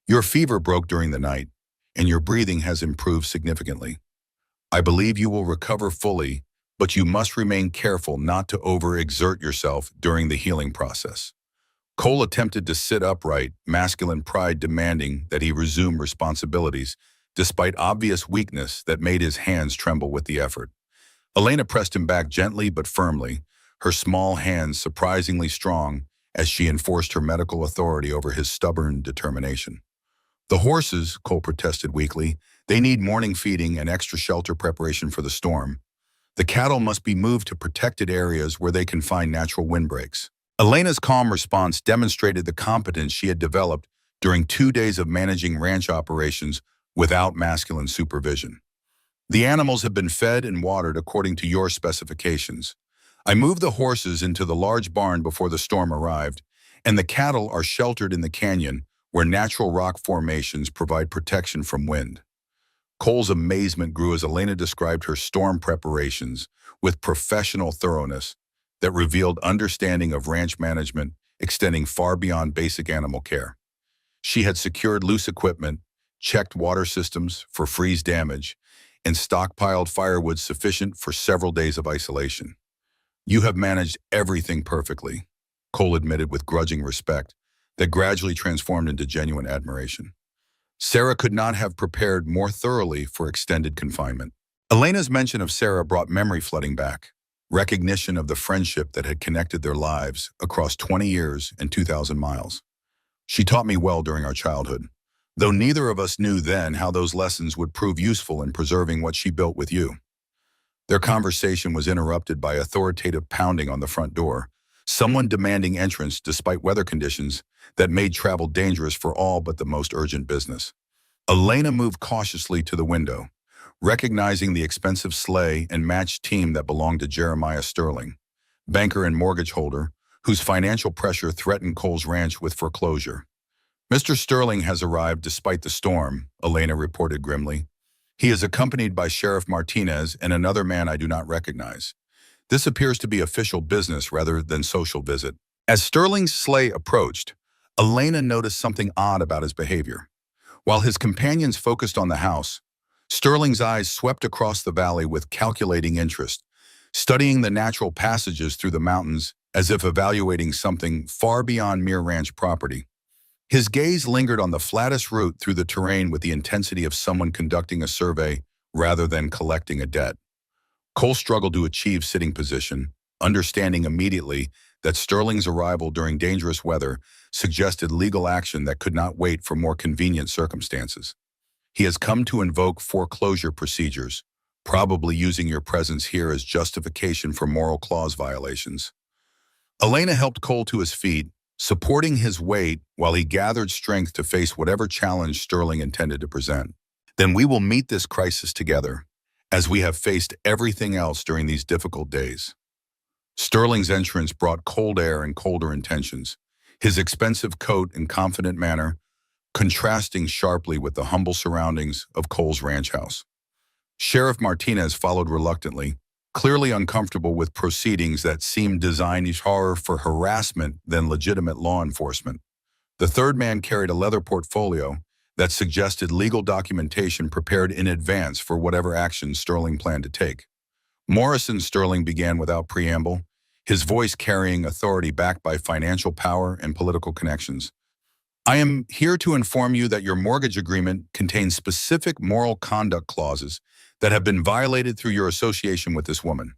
"Your fever broke during the night, and your breathing has improved significantly. I believe you will recover fully, but you must remain careful not to overexert yourself during the healing process." Cole attempted to sit upright, masculine pride demanding that he resume responsibilities, despite obvious weakness that made his hands tremble with the effort. Elena pressed him back gently but firmly, her small hands surprisingly strong as she enforced her medical authority over his stubborn determination. "The horses," Cole protested weakly, "they need morning feeding and extra shelter preparation for the storm. The cattle must be moved to protected areas where they can find natural windbreaks." Elena's calm response demonstrated the competence she had developed during 2 days of managing ranch operations without masculine supervision. "The animals have been fed and watered according to your specifications. I moved the horses into the large barn before the storm arrived, and the cattle are sheltered in the canyon where natural rock formations provide protection from wind." Cole's amazement grew as Elena described her storm preparations with professional thoroughness that revealed understanding of ranch management extending far beyond basic animal care. She had secured loose equipment, checked water systems for freeze damage, and stockpiled firewood sufficient for several days of isolation. "You have managed everything perfectly," Cole admitted with grudging respect that gradually transformed into genuine admiration. Sarah could not have prepared more thoroughly for extended confinement. Elena's mention of Sarah brought memory flooding back, recognition of the friendship that had connected their lives across 20 years and 2,000 miles. "She taught me well during our childhood, though neither of us knew then how those lessons would prove useful in preserving what she built with you." Their conversation was interrupted by authoritative pounding on the front door, someone demanding entrance despite weather conditions that made travel dangerous for all but the most urgent business. Elena moved cautiously to the window, recognizing the expensive sleigh and matched team that belonged to Jeremiah Sterling, banker and mortgage holder, whose financial pressure threatened Cole's ranch with foreclosure. "Mr. Sterling has arrived despite the storm," Elena reported grimly. "He is accompanied by Sheriff Martinez and another man I do not recognize. This appears to be official business rather than social visit." As Sterling's sleigh approached, Elena noticed something odd about his behavior. While his companions focused on the house, Sterling's eyes swept across the valley with calculating interest, studying the natural passages through the mountains as if evaluating something far beyond mere ranch property. His gaze lingered on the flattest route through the terrain with the intensity of someone conducting a survey rather than collecting a debt. Cole struggled to achieve sitting position, understanding immediately that Sterling's arrival during dangerous weather suggested legal action that could not wait for more convenient circumstances. "He has come to invoke foreclosure procedures, probably using your presence here as justification for moral clause violations." Elena helped Cole to his feet, supporting his weight while he gathered strength to face whatever challenge Sterling intended to present. "Then we will meet this crisis together, as we have faced everything else during these difficult days." Sterling's entrance brought cold air and colder intentions, his expensive coat and confident manner contrasting sharply with the humble surroundings of Cole's ranch house. Sheriff Martinez followed reluctantly, clearly uncomfortable with proceedings that seemed designed more for harassment than legitimate law enforcement. The third man carried a leather portfolio that suggested legal documentation prepared in advance for whatever action Sterling planned to take. Sterling began without preamble, his voice carrying authority backed by financial power and political connections. I am here to inform you that your mortgage agreement contains specific moral conduct clauses that have been violated through your association with this woman.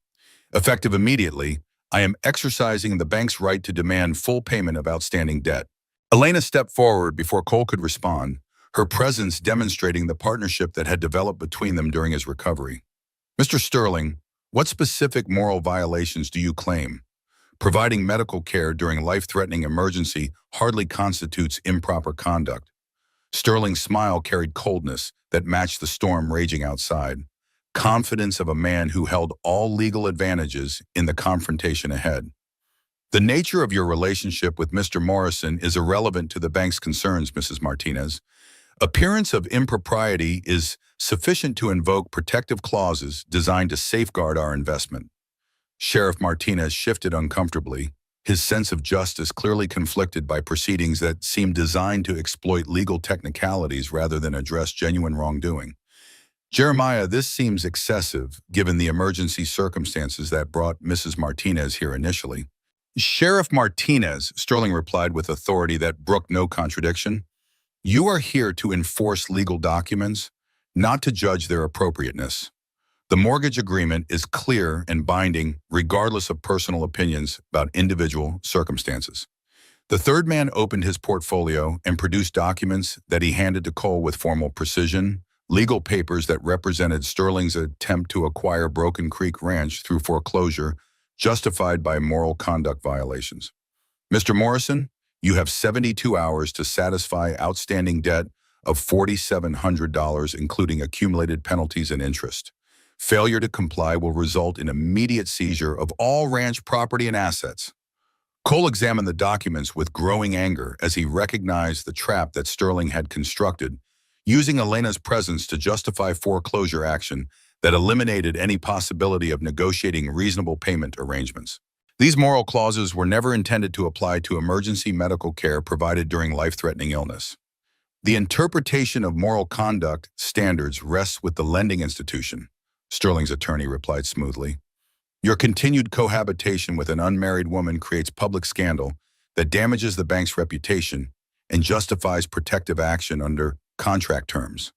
Effective immediately, I am exercising the bank's right to demand full payment of outstanding debt. Elena stepped forward before Cole could respond, her presence demonstrating the partnership that had developed between them during his recovery. Mr. Sterling, what specific moral violations do you claim? Providing medical care during life-threatening emergency hardly constitutes improper conduct. Sterling's smile carried coldness that matched the storm raging outside, confidence of a man who held all legal advantages in the confrontation ahead. The nature of your relationship with Mr. Morrison is irrelevant to the bank's concerns, Mrs. Martinez. Appearance of impropriety is sufficient to invoke protective clauses designed to safeguard our investment. Sheriff Martinez shifted uncomfortably, his sense of justice clearly conflicted by proceedings that seemed designed to exploit legal technicalities rather than address genuine wrongdoing. Jeremiah, this seems excessive, given the emergency circumstances that brought Mrs. Martinez here initially. Sheriff Martinez, Sterling replied with authority that brooked no contradiction, you are here to enforce legal documents, not to judge their appropriateness. The mortgage agreement is clear and binding regardless of personal opinions about individual circumstances. The third man opened his portfolio and produced documents that he handed to Cole with formal precision, legal papers that represented Sterling's attempt to acquire Broken Creek Ranch through foreclosure, justified by moral conduct violations. Mr. Morrison, you have 72 hours to satisfy outstanding debt of $4,700, including accumulated penalties and interest. Failure to comply will result in immediate seizure of all ranch property and assets. Cole examined the documents with growing anger as he recognized the trap that Sterling had constructed, using Elena's presence to justify foreclosure action that eliminated any possibility of negotiating reasonable payment arrangements. These moral clauses were never intended to apply to emergency medical care provided during life-threatening illness. The interpretation of moral conduct standards rests with the lending institution, Sterling's attorney replied smoothly. Your continued cohabitation with an unmarried woman creates public scandal that damages the bank's reputation and justifies protective action under contract terms.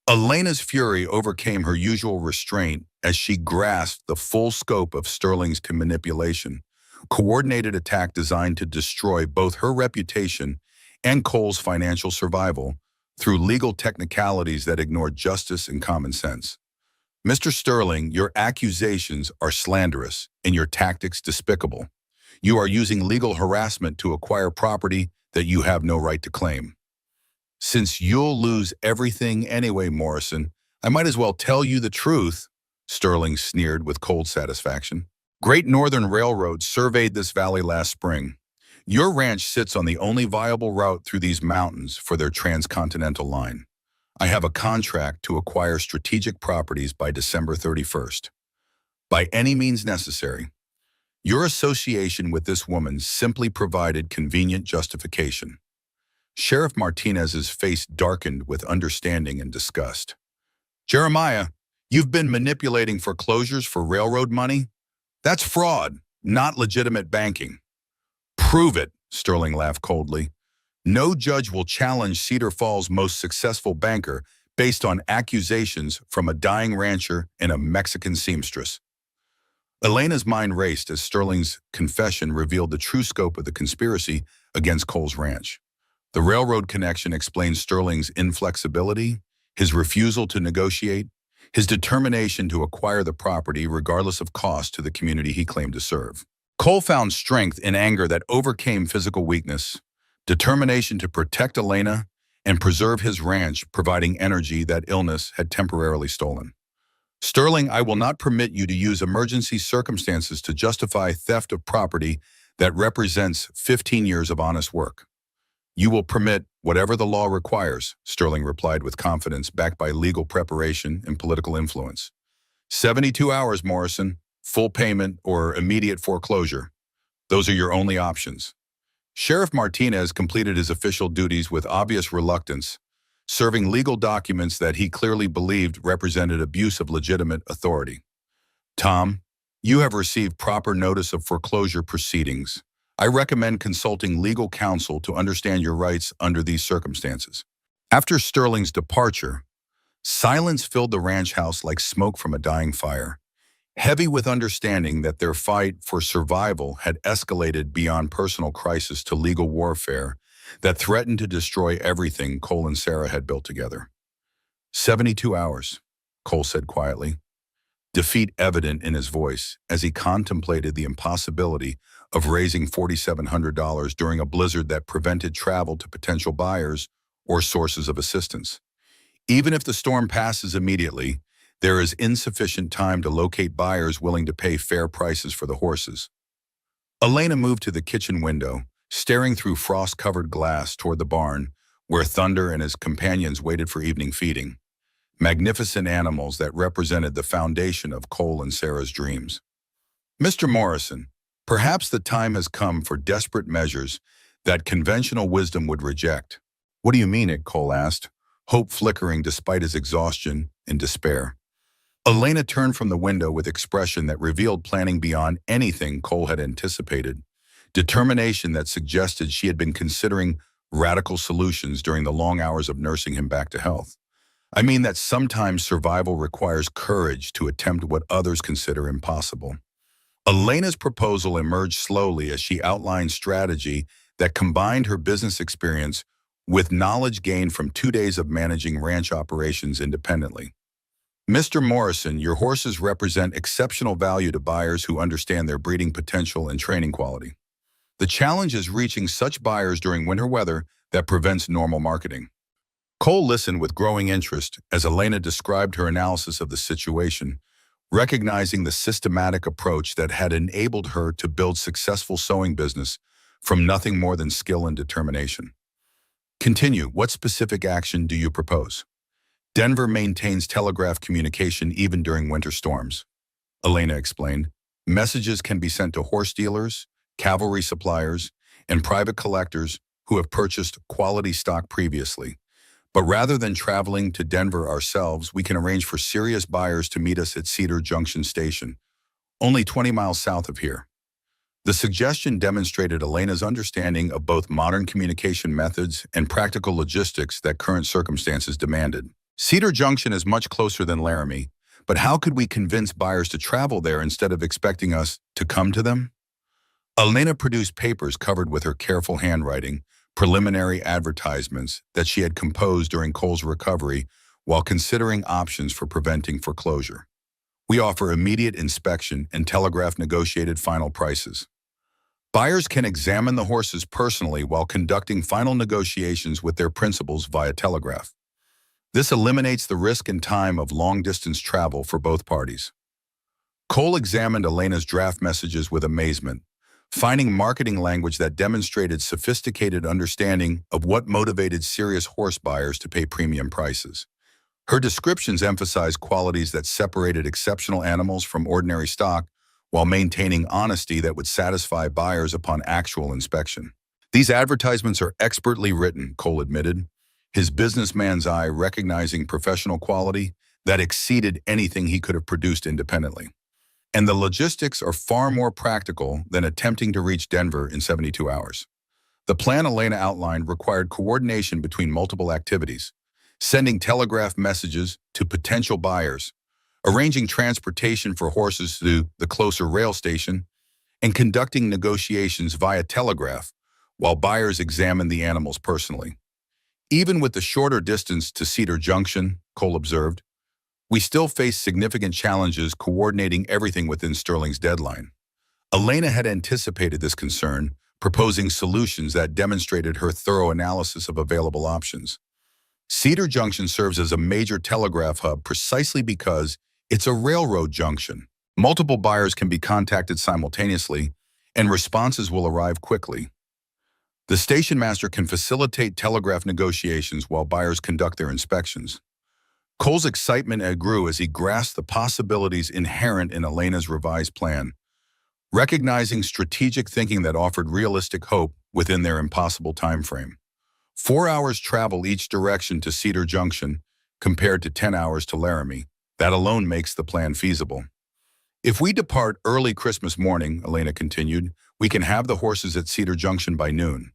Elena's fury overcame her usual restraint as she grasped the full scope of Sterling's manipulation, coordinated attack designed to destroy both her reputation and Cole's financial survival through legal technicalities that ignored justice and common sense. Mr. Sterling, your accusations are slanderous and your tactics despicable. You are using legal harassment to acquire property that you have no right to claim. Since you'll lose everything anyway, Morrison, I might as well tell you the truth, Sterling sneered with cold satisfaction. Great Northern Railroad surveyed this valley last spring. Your ranch sits on the only viable route through these mountains for their transcontinental line. I have a contract to acquire strategic properties by December 31st. By any means necessary. Your association with this woman simply provided convenient justification. Sheriff Martinez's face darkened with understanding and disgust. Jeremiah, you've been manipulating foreclosures for railroad money? That's fraud, not legitimate banking. Prove it, Sterling laughed coldly. No judge will challenge Cedar Falls' most successful banker based on accusations from a dying rancher and a Mexican seamstress. Elena's mind raced as Sterling's confession revealed the true scope of the conspiracy against Cole's ranch. The railroad connection explains Sterling's inflexibility, his refusal to negotiate, his determination to acquire the property regardless of cost to the community he claimed to serve. Cole found strength in anger that overcame physical weakness, determination to protect Elena and preserve his ranch, providing energy that illness had temporarily stolen. Sterling, I will not permit you to use emergency circumstances to justify theft of property that represents 15 years of honest work. You will permit whatever the law requires, Sterling replied with confidence backed by legal preparation and political influence. 72 hours, Morrison, full payment or immediate foreclosure. Those are your only options. Sheriff Martinez completed his official duties with obvious reluctance, serving legal documents that he clearly believed represented abuse of legitimate authority. Tom, you have received proper notice of foreclosure proceedings. I recommend consulting legal counsel to understand your rights under these circumstances. After Sterling's departure, silence filled the ranch house like smoke from a dying fire, heavy with understanding that their fight for survival had escalated beyond personal crisis to legal warfare that threatened to destroy everything Cole and Sarah had built together. 72 hours, Cole said quietly, defeat evident in his voice as he contemplated the impossibility of raising $4,700 during a blizzard that prevented travel to potential buyers or sources of assistance. Even if the storm passes immediately, there is insufficient time to locate buyers willing to pay fair prices for the horses. Elena moved to the kitchen window, staring through frost-covered glass toward the barn, where Thunder and his companions waited for evening feeding. Magnificent animals that represented the foundation of Cole and Sarah's dreams. Mr. Morrison, perhaps the time has come for desperate measures that conventional wisdom would reject. What do you mean it? Cole asked, hope flickering despite his exhaustion and despair. Elena turned from the window with expression that revealed planning beyond anything Cole had anticipated, determination that suggested she had been considering radical solutions during the long hours of nursing him back to health. I mean that sometimes survival requires courage to attempt what others consider impossible. Elena's proposal emerged slowly as she outlined strategy that combined her business experience with knowledge gained from 2 days of managing ranch operations independently. Mr. Morrison, your horses represent exceptional value to buyers who understand their breeding potential and training quality. The challenge is reaching such buyers during winter weather that prevents normal marketing. Cole listened with growing interest as Elena described her analysis of the situation, recognizing the systematic approach that had enabled her to build successful sewing business from nothing more than skill and determination. Continue. What specific action do you propose? Denver maintains telegraph communication even during winter storms, Elena explained. Messages can be sent to horse dealers, cavalry suppliers, and private collectors who have purchased quality stock previously. But rather than traveling to Denver ourselves, we can arrange for serious buyers to meet us at Cedar Junction Station, only 20 miles south of here. The suggestion demonstrated Elena's understanding of both modern communication methods and practical logistics that current circumstances demanded. Cedar Junction is much closer than Laramie, but how could we convince buyers to travel there instead of expecting us to come to them? Elena produced papers covered with her careful handwriting, preliminary advertisements that she had composed during Cole's recovery while considering options for preventing foreclosure. We offer immediate inspection and telegraph negotiated final prices. Buyers can examine the horses personally while conducting final negotiations with their principals via telegraph. This eliminates the risk and time of long-distance travel for both parties. Cole examined Elena's draft messages with amazement, finding marketing language that demonstrated sophisticated understanding of what motivated serious horse buyers to pay premium prices. Her descriptions emphasized qualities that separated exceptional animals from ordinary stock while maintaining honesty that would satisfy buyers upon actual inspection. These advertisements are expertly written, Cole admitted, his businessman's eye recognizing professional quality that exceeded anything he could have produced independently. And the logistics are far more practical than attempting to reach Denver in 72 hours. The plan Elena outlined required coordination between multiple activities, sending telegraph messages to potential buyers, arranging transportation for horses to the closer rail station, and conducting negotiations via telegraph while buyers examined the animals personally. Even with the shorter distance to Cedar Junction, Cole observed, we still face significant challenges coordinating everything within Sterling's deadline. Elena had anticipated this concern, proposing solutions that demonstrated her thorough analysis of available options. Cedar Junction serves as a major telegraph hub precisely because it's a railroad junction. Multiple buyers can be contacted simultaneously, and responses will arrive quickly. The station master can facilitate telegraph negotiations while buyers conduct their inspections. Cole's excitement grew as he grasped the possibilities inherent in Elena's revised plan. Recognizing strategic thinking that offered realistic hope within their impossible time frame. 4 hours travel each direction to Cedar Junction, compared to 10 hours to Laramie. That alone makes the plan feasible. If we depart early Christmas morning, Elena continued, we can have the horses at Cedar Junction by noon.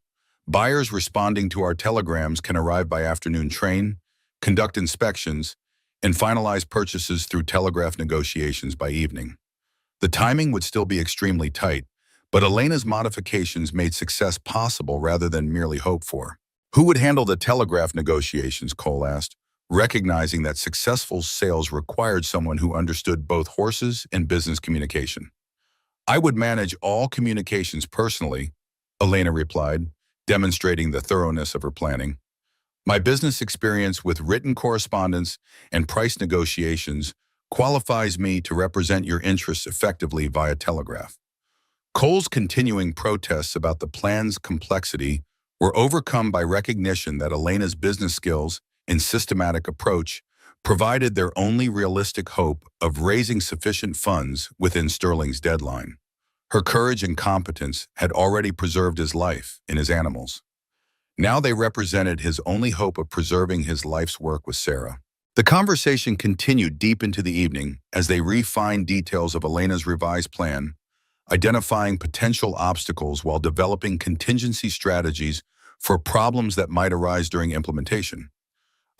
Buyers responding to our telegrams can arrive by afternoon train, conduct inspections, and finalize purchases through telegraph negotiations by evening. The timing would still be extremely tight, but Elena's modifications made success possible rather than merely hoped for. Who would handle the telegraph negotiations, Cole asked, recognizing that successful sales required someone who understood both horses and business communication. I would manage all communications personally, Elena replied, demonstrating the thoroughness of her planning. My business experience with written correspondence and price negotiations qualifies me to represent your interests effectively via telegraph. Cole's continuing protests about the plan's complexity were overcome by recognition that Elena's business skills and systematic approach provided their only realistic hope of raising sufficient funds within Sterling's deadline. Her courage and competence had already preserved his life and his animals. Now they represented his only hope of preserving his life's work with Sarah. The conversation continued deep into the evening as they refined details of Elena's revised plan, identifying potential obstacles while developing contingency strategies for problems that might arise during implementation.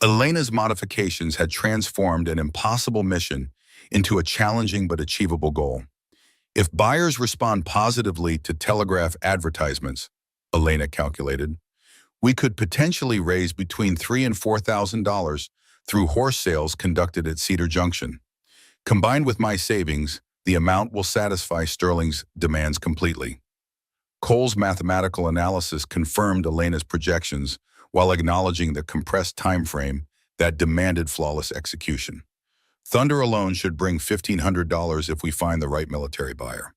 Elena's modifications had transformed an impossible mission into a challenging but achievable goal. If buyers respond positively to telegraph advertisements, Elena calculated, we could potentially raise between $3,000 and $4,000 through horse sales conducted at Cedar Junction. Combined with my savings, the amount will satisfy Sterling's demands completely. Cole's mathematical analysis confirmed Elena's projections while acknowledging the compressed time frame that demanded flawless execution. Thunder alone should bring $1,500 if we find the right military buyer.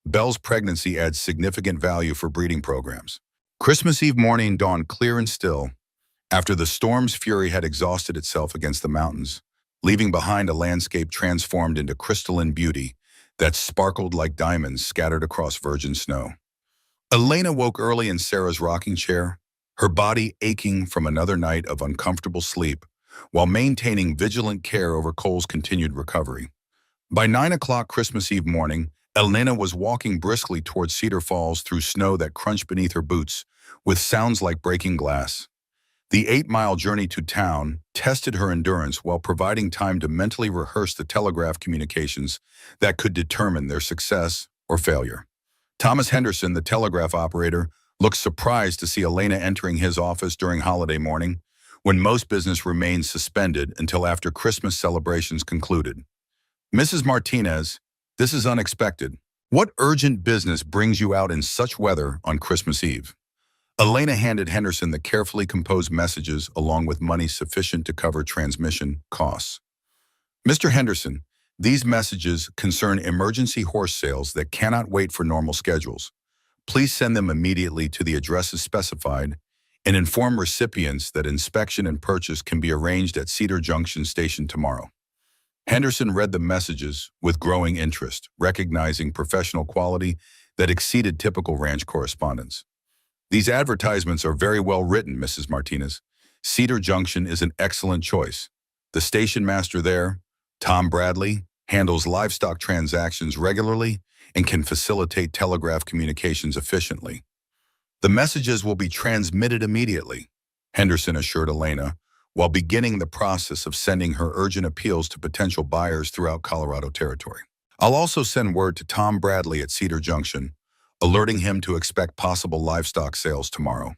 Belle's pregnancy adds significant value for breeding programs. Christmas Eve morning dawned clear and still, after the storm's fury had exhausted itself against the mountains, leaving behind a landscape transformed into crystalline beauty that sparkled like diamonds scattered across virgin snow. Elena woke early in Sarah's rocking chair, her body aching from another night of uncomfortable sleep, while maintaining vigilant care over Cole's continued recovery. By 9 o'clock Christmas Eve morning, Elena was walking briskly towards Cedar Falls through snow that crunched beneath her boots, with sounds like breaking glass. The 8-mile journey to town tested her endurance while providing time to mentally rehearse the telegraph communications that could determine their success or failure. Thomas Henderson, the telegraph operator, looked surprised to see Elena entering his office during holiday morning, when most business remained suspended until after Christmas celebrations concluded. Mrs. Martinez, this is unexpected. What urgent business brings you out in such weather on Christmas Eve? Elena handed Henderson the carefully composed messages along with money sufficient to cover transmission costs. Mr. Henderson, these messages concern emergency horse sales that cannot wait for normal schedules. Please send them immediately to the addresses specified and inform recipients that inspection and purchase can be arranged at Cedar Junction Station tomorrow. Henderson read the messages with growing interest, recognizing professional quality that exceeded typical ranch correspondence. These advertisements are very well written, Mrs. Martinez. Cedar Junction is an excellent choice. The station master there, Tom Bradley, handles livestock transactions regularly and can facilitate telegraph communications efficiently. The messages will be transmitted immediately, Henderson assured Elena, while beginning the process of sending her urgent appeals to potential buyers throughout Colorado Territory. I'll also send word to Tom Bradley at Cedar Junction, alerting him to expect possible livestock sales tomorrow.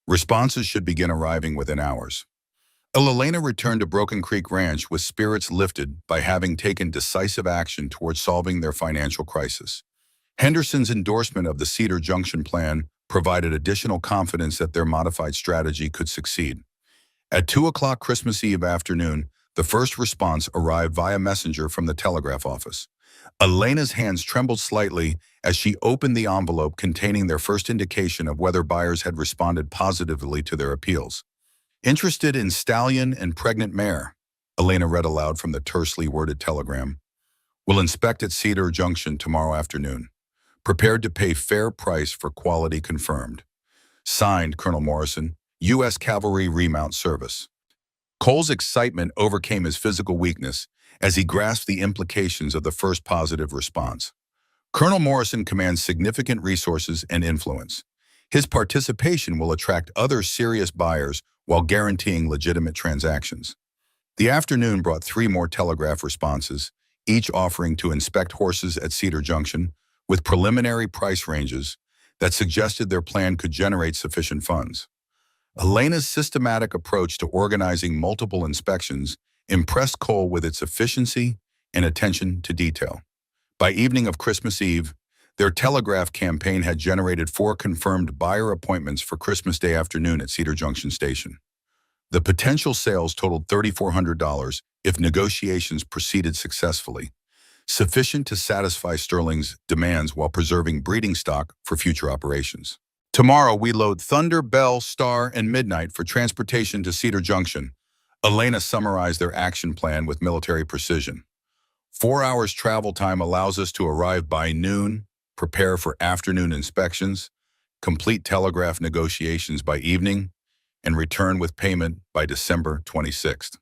Responses should begin arriving within hours. Elena returned to Broken Creek Ranch with spirits lifted by having taken decisive action towards solving their financial crisis. Henderson's endorsement of the Cedar Junction plan provided additional confidence that their modified strategy could succeed. At 2 o'clock Christmas Eve afternoon, the first response arrived via messenger from the telegraph office. Elena's hands trembled slightly as she opened the envelope containing their first indication of whether buyers had responded positively to their appeals. Interested in stallion and pregnant mare, Elena read aloud from the tersely worded telegram. Will inspect at Cedar Junction tomorrow afternoon. prepared to pay fair price for quality confirmed. Signed, Colonel Morrison, U.S. Cavalry Remount Service. Cole's excitement overcame his physical weakness as he grasped the implications of the first positive response. Colonel Morrison commands significant resources and influence. His participation will attract other serious buyers while guaranteeing legitimate transactions. The afternoon brought 3 more telegraph responses, each offering to inspect horses at Cedar Junction with preliminary price ranges that suggested their plan could generate sufficient funds. Elena's systematic approach to organizing multiple inspections impressed Cole with its efficiency and attention to detail. By evening of Christmas Eve, their telegraph campaign had generated 4 confirmed buyer appointments for Christmas Day afternoon at Cedar Junction Station. The potential sales totaled $3,400 if negotiations proceeded successfully, sufficient to satisfy Sterling's demands while preserving breeding stock for future operations. Tomorrow, we load Thunder, Bell, Star, and Midnight for transportation to Cedar Junction. Elena summarized their action plan with military precision. 4 hours travel time allows us to arrive by noon, prepare for afternoon inspections, complete telegraph negotiations by evening, and return with payment by December 26th.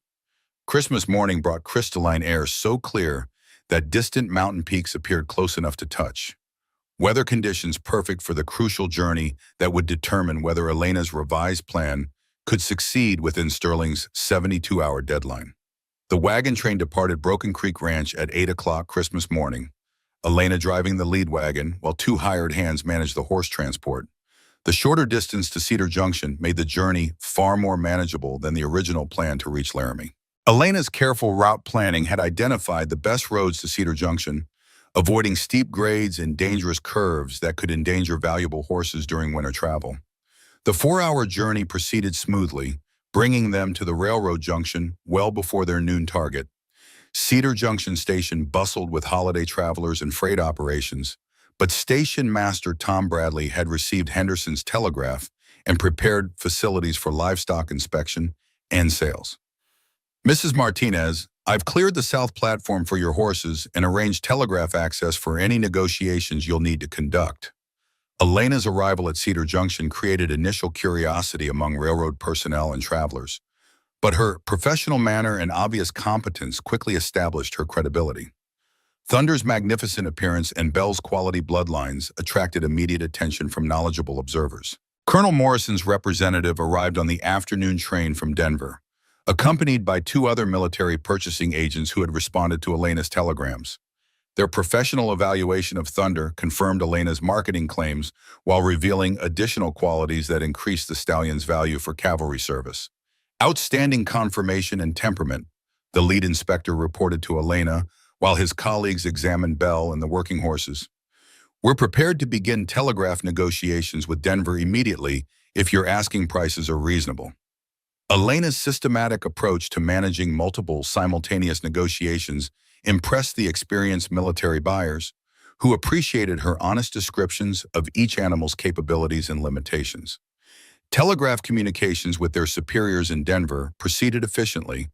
Christmas morning brought crystalline air so clear that distant mountain peaks appeared close enough to touch. Weather conditions perfect for the crucial journey that would determine whether Elena's revised plan could succeed within Sterling's 72-hour deadline. The wagon train departed Broken Creek Ranch at 8 o'clock Christmas morning, Elena driving the lead wagon while 2 hired hands managed the horse transport. The shorter distance to Cedar Junction made the journey far more manageable than the original plan to reach Laramie. Elena's careful route planning had identified the best roads to Cedar Junction, avoiding steep grades and dangerous curves that could endanger valuable horses during winter travel. The 4-hour journey proceeded smoothly, bringing them to the railroad junction well before their noon target. Cedar Junction Station bustled with holiday travelers and freight operations, but Station Master Tom Bradley had received Henderson's telegraph and prepared facilities for livestock inspection and sales. Mrs. Martinez, I've cleared the south platform for your horses and arranged telegraph access for any negotiations you'll need to conduct. Elena's arrival at Cedar Junction created initial curiosity among railroad personnel and travelers, but her professional manner and obvious competence quickly established her credibility. Thunder's magnificent appearance and Bell's quality bloodlines attracted immediate attention from knowledgeable observers. Colonel Morrison's representative arrived on the afternoon train from Denver, accompanied by 2 other military purchasing agents who had responded to Elena's telegrams. Their professional evaluation of Thunder confirmed Elena's marketing claims while revealing additional qualities that increased the stallion's value for cavalry service. Outstanding conformation and temperament, the lead inspector reported to Elena, while his colleagues examined Bell and the working horses. We're prepared to begin telegraph negotiations with Denver immediately if your asking prices are reasonable. Elena's systematic approach to managing multiple simultaneous negotiations impressed the experienced military buyers, who appreciated her honest descriptions of each animal's capabilities and limitations. Telegraph communications with their superiors in Denver proceeded efficiently,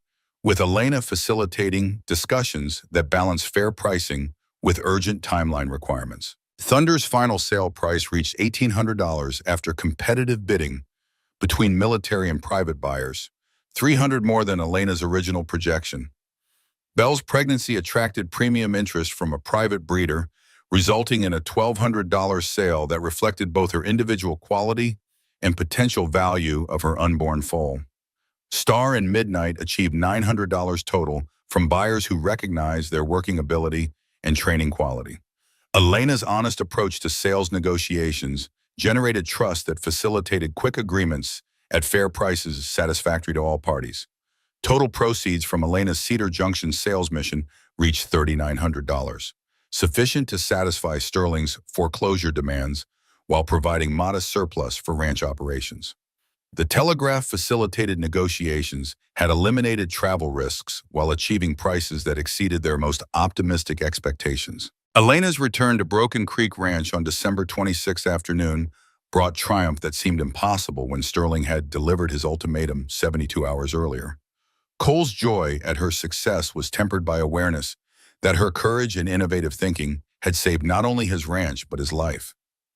with Elena facilitating discussions that balance fair pricing with urgent timeline requirements. Thunder's final sale price reached $1,800 after competitive bidding between military and private buyers, $300 more than Elena's original projection. Bell's pregnancy attracted premium interest from a private breeder, resulting in a $1,200 sale that reflected both her individual quality and potential value of her unborn foal. Star and Midnight achieved $900 total from buyers who recognized their working ability and training quality. Elena's honest approach to sales negotiations generated trust that facilitated quick agreements at fair prices satisfactory to all parties. Total proceeds from Elena's Cedar Junction sales mission reached $3,900, sufficient to satisfy Sterling's foreclosure demands while providing modest surplus for ranch operations. The telegraph facilitated negotiations had eliminated travel risks while achieving prices that exceeded their most optimistic expectations. Elena's return to Broken Creek Ranch on December 26th afternoon brought triumph that seemed impossible when Sterling had delivered his ultimatum 72 hours earlier. Cole's joy at her success was tempered by awareness that her courage and innovative thinking had saved not only his ranch, but his life.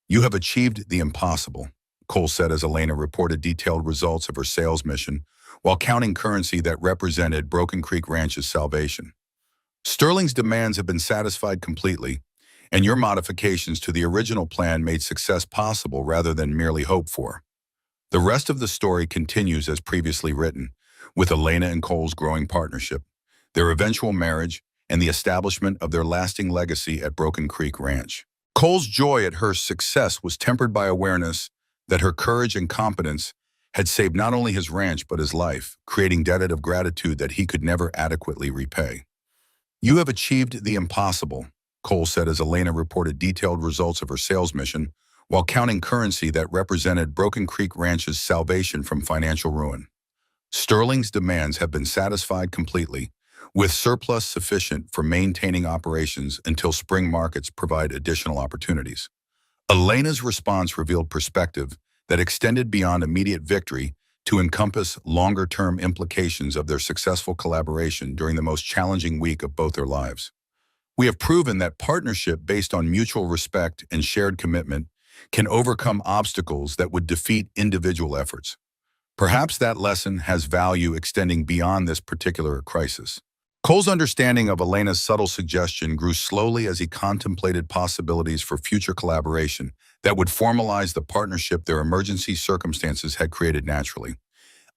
"You have achieved the impossible," Cole said as Elena reported detailed results of her sales mission while counting currency that represented Broken Creek Ranch's salvation. "Sterling's demands have been satisfied completely, and your modifications to the original plan made success possible rather than merely hoped for." The rest of the story continues as previously written, with Elena and Cole's growing partnership, their eventual marriage, and the establishment of their lasting legacy at Broken Creek Ranch. Cole's joy at her success was tempered by awareness that her courage and competence had saved not only his ranch but his life, creating debt of gratitude that he could never adequately repay. "You have achieved the impossible," Cole said as Elena reported detailed results of her sales mission while counting currency that represented Broken Creek Ranch's salvation from financial ruin. "Sterling's demands have been satisfied completely, with surplus sufficient for maintaining operations until spring markets provide additional opportunities." Elena's response revealed perspective that extended beyond immediate victory to encompass longer-term implications of their successful collaboration during the most challenging week of both their lives. "We have proven that partnership based on mutual respect and shared commitment can overcome obstacles that would defeat individual efforts. Perhaps that lesson has value extending beyond this particular crisis." Cole's understanding of Elena's subtle suggestion grew slowly as he contemplated possibilities for future collaboration that would formalize the partnership their emergency circumstances had created naturally.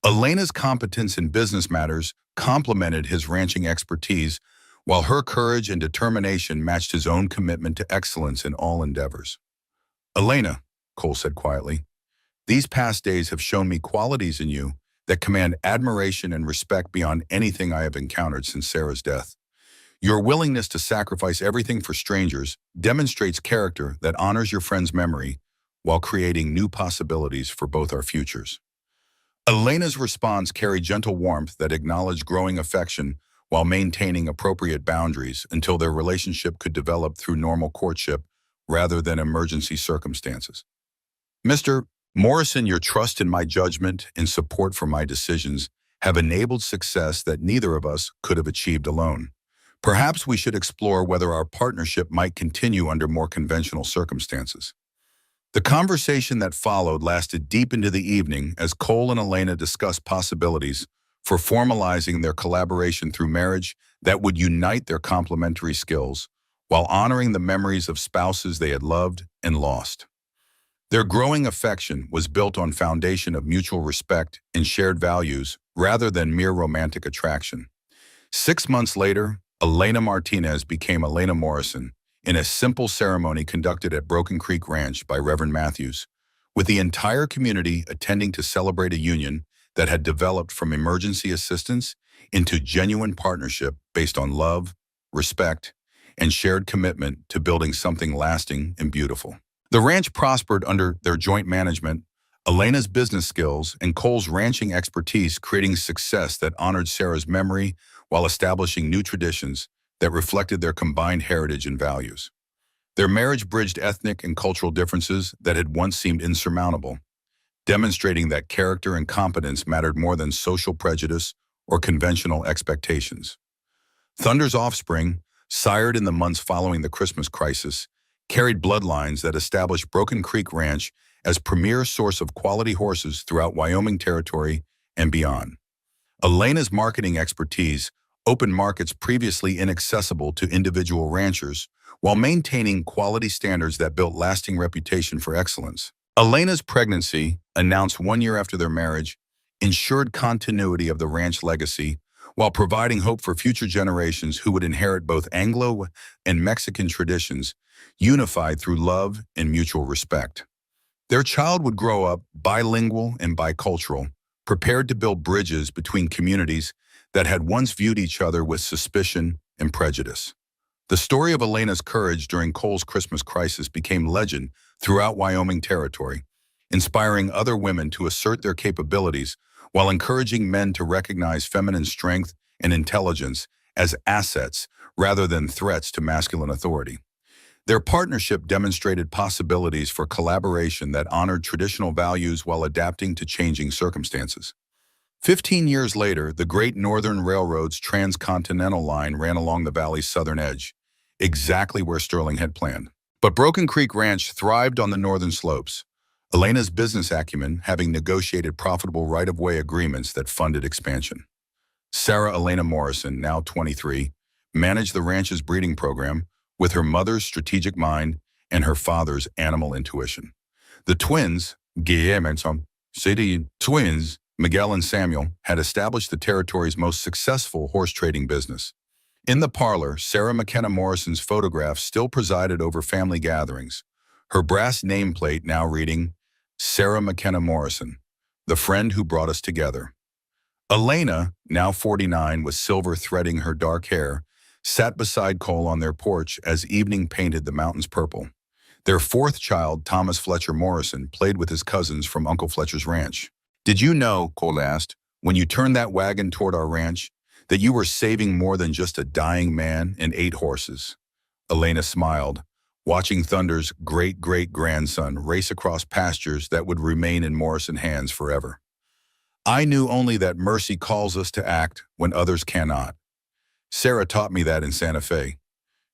Elena's competence in business matters complemented his ranching expertise, while her courage and determination matched his own commitment to excellence in all endeavors. "Elena," Cole said quietly, "these past days have shown me qualities in you that command admiration and respect beyond anything I have encountered since Sarah's death. Your willingness to sacrifice everything for strangers demonstrates character that honors your friend's memory while creating new possibilities for both our futures." Elena's response carried gentle warmth that acknowledged growing affection while maintaining appropriate boundaries until their relationship could develop through normal courtship rather than emergency circumstances. "Mr. Morrison, your trust in my judgment and support for my decisions have enabled success that neither of us could have achieved alone. Perhaps we should explore whether our partnership might continue under more conventional circumstances." The conversation that followed lasted deep into the evening as Cole and Elena discussed possibilities for formalizing their collaboration through marriage that would unite their complementary skills while honoring the memories of spouses they had loved and lost. Their growing affection was built on foundation of mutual respect and shared values rather than mere romantic attraction. 6 months later, Elena Martinez became Elena Morrison in a simple ceremony conducted at Broken Creek Ranch by Reverend Matthews, with the entire community attending to celebrate a union that had developed from emergency assistance into genuine partnership based on love, respect, and shared commitment to building something lasting and beautiful. The ranch prospered under their joint management, Elena's business skills, and Cole's ranching expertise, creating success that honored Sarah's memory while establishing new traditions that reflected their combined heritage and values. Their marriage bridged ethnic and cultural differences that had once seemed insurmountable, demonstrating that character and competence mattered more than social prejudice or conventional expectations. Thunder's offspring, sired in the months following the Christmas crisis, carried bloodlines that established Broken Creek Ranch as premier source of quality horses throughout Wyoming Territory and beyond. Elena's marketing expertise opened markets previously inaccessible to individual ranchers while maintaining quality standards that built lasting reputation for excellence. Elena's pregnancy, announced 1 year after their marriage, ensured continuity of the ranch legacy while providing hope for future generations who would inherit both Anglo and Mexican traditions, unified through love and mutual respect. Their child would grow up bilingual and bicultural, prepared to build bridges between communities that had once viewed each other with suspicion and prejudice. The story of Elena's courage during Cole's Christmas crisis became legend throughout Wyoming Territory, inspiring other women to assert their capabilities while encouraging men to recognize feminine strength and intelligence as assets rather than threats to masculine authority. Their partnership demonstrated possibilities for collaboration that honored traditional values while adapting to changing circumstances. 15 years later, the Great Northern Railroad's transcontinental line ran along the valley's southern edge, exactly where Sterling had planned. But Broken Creek Ranch thrived on the northern slopes, Elena's business acumen having negotiated profitable right-of-way agreements that funded expansion. Sarah Elena Morrison, now 23, managed the ranch's breeding program with her mother's strategic mind and her father's animal intuition. The twins, Guillaume and some city twins, Miguel and Samuel, had established the territory's most successful horse trading business. In the parlor, Sarah McKenna Morrison's photograph still presided over family gatherings, her brass nameplate now reading, Sarah McKenna Morrison, the friend who brought us together. Elena, now 49, with silver threading her dark hair, sat beside Cole on their porch as evening painted the mountains purple. Their fourth child, Thomas Fletcher Morrison, played with his cousins from Uncle Fletcher's ranch. "Did you know," Cole asked, "when you turned that wagon toward our ranch, that you were saving more than just a dying man and 8 horses?" Elena smiled, watching Thunder's great-great-grandson race across pastures that would remain in Morrison hands forever. "I knew only that mercy calls us to act when others cannot. Sarah taught me that in Santa Fe.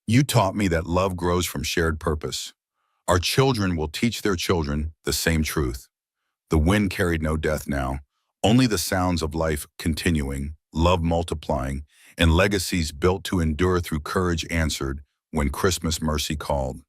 You taught me that love grows from shared purpose. Our children will teach their children the same truth." The wind carried no death now, only the sounds of life continuing, love multiplying, and legacies built to endure through courage answered when Christmas mercy called.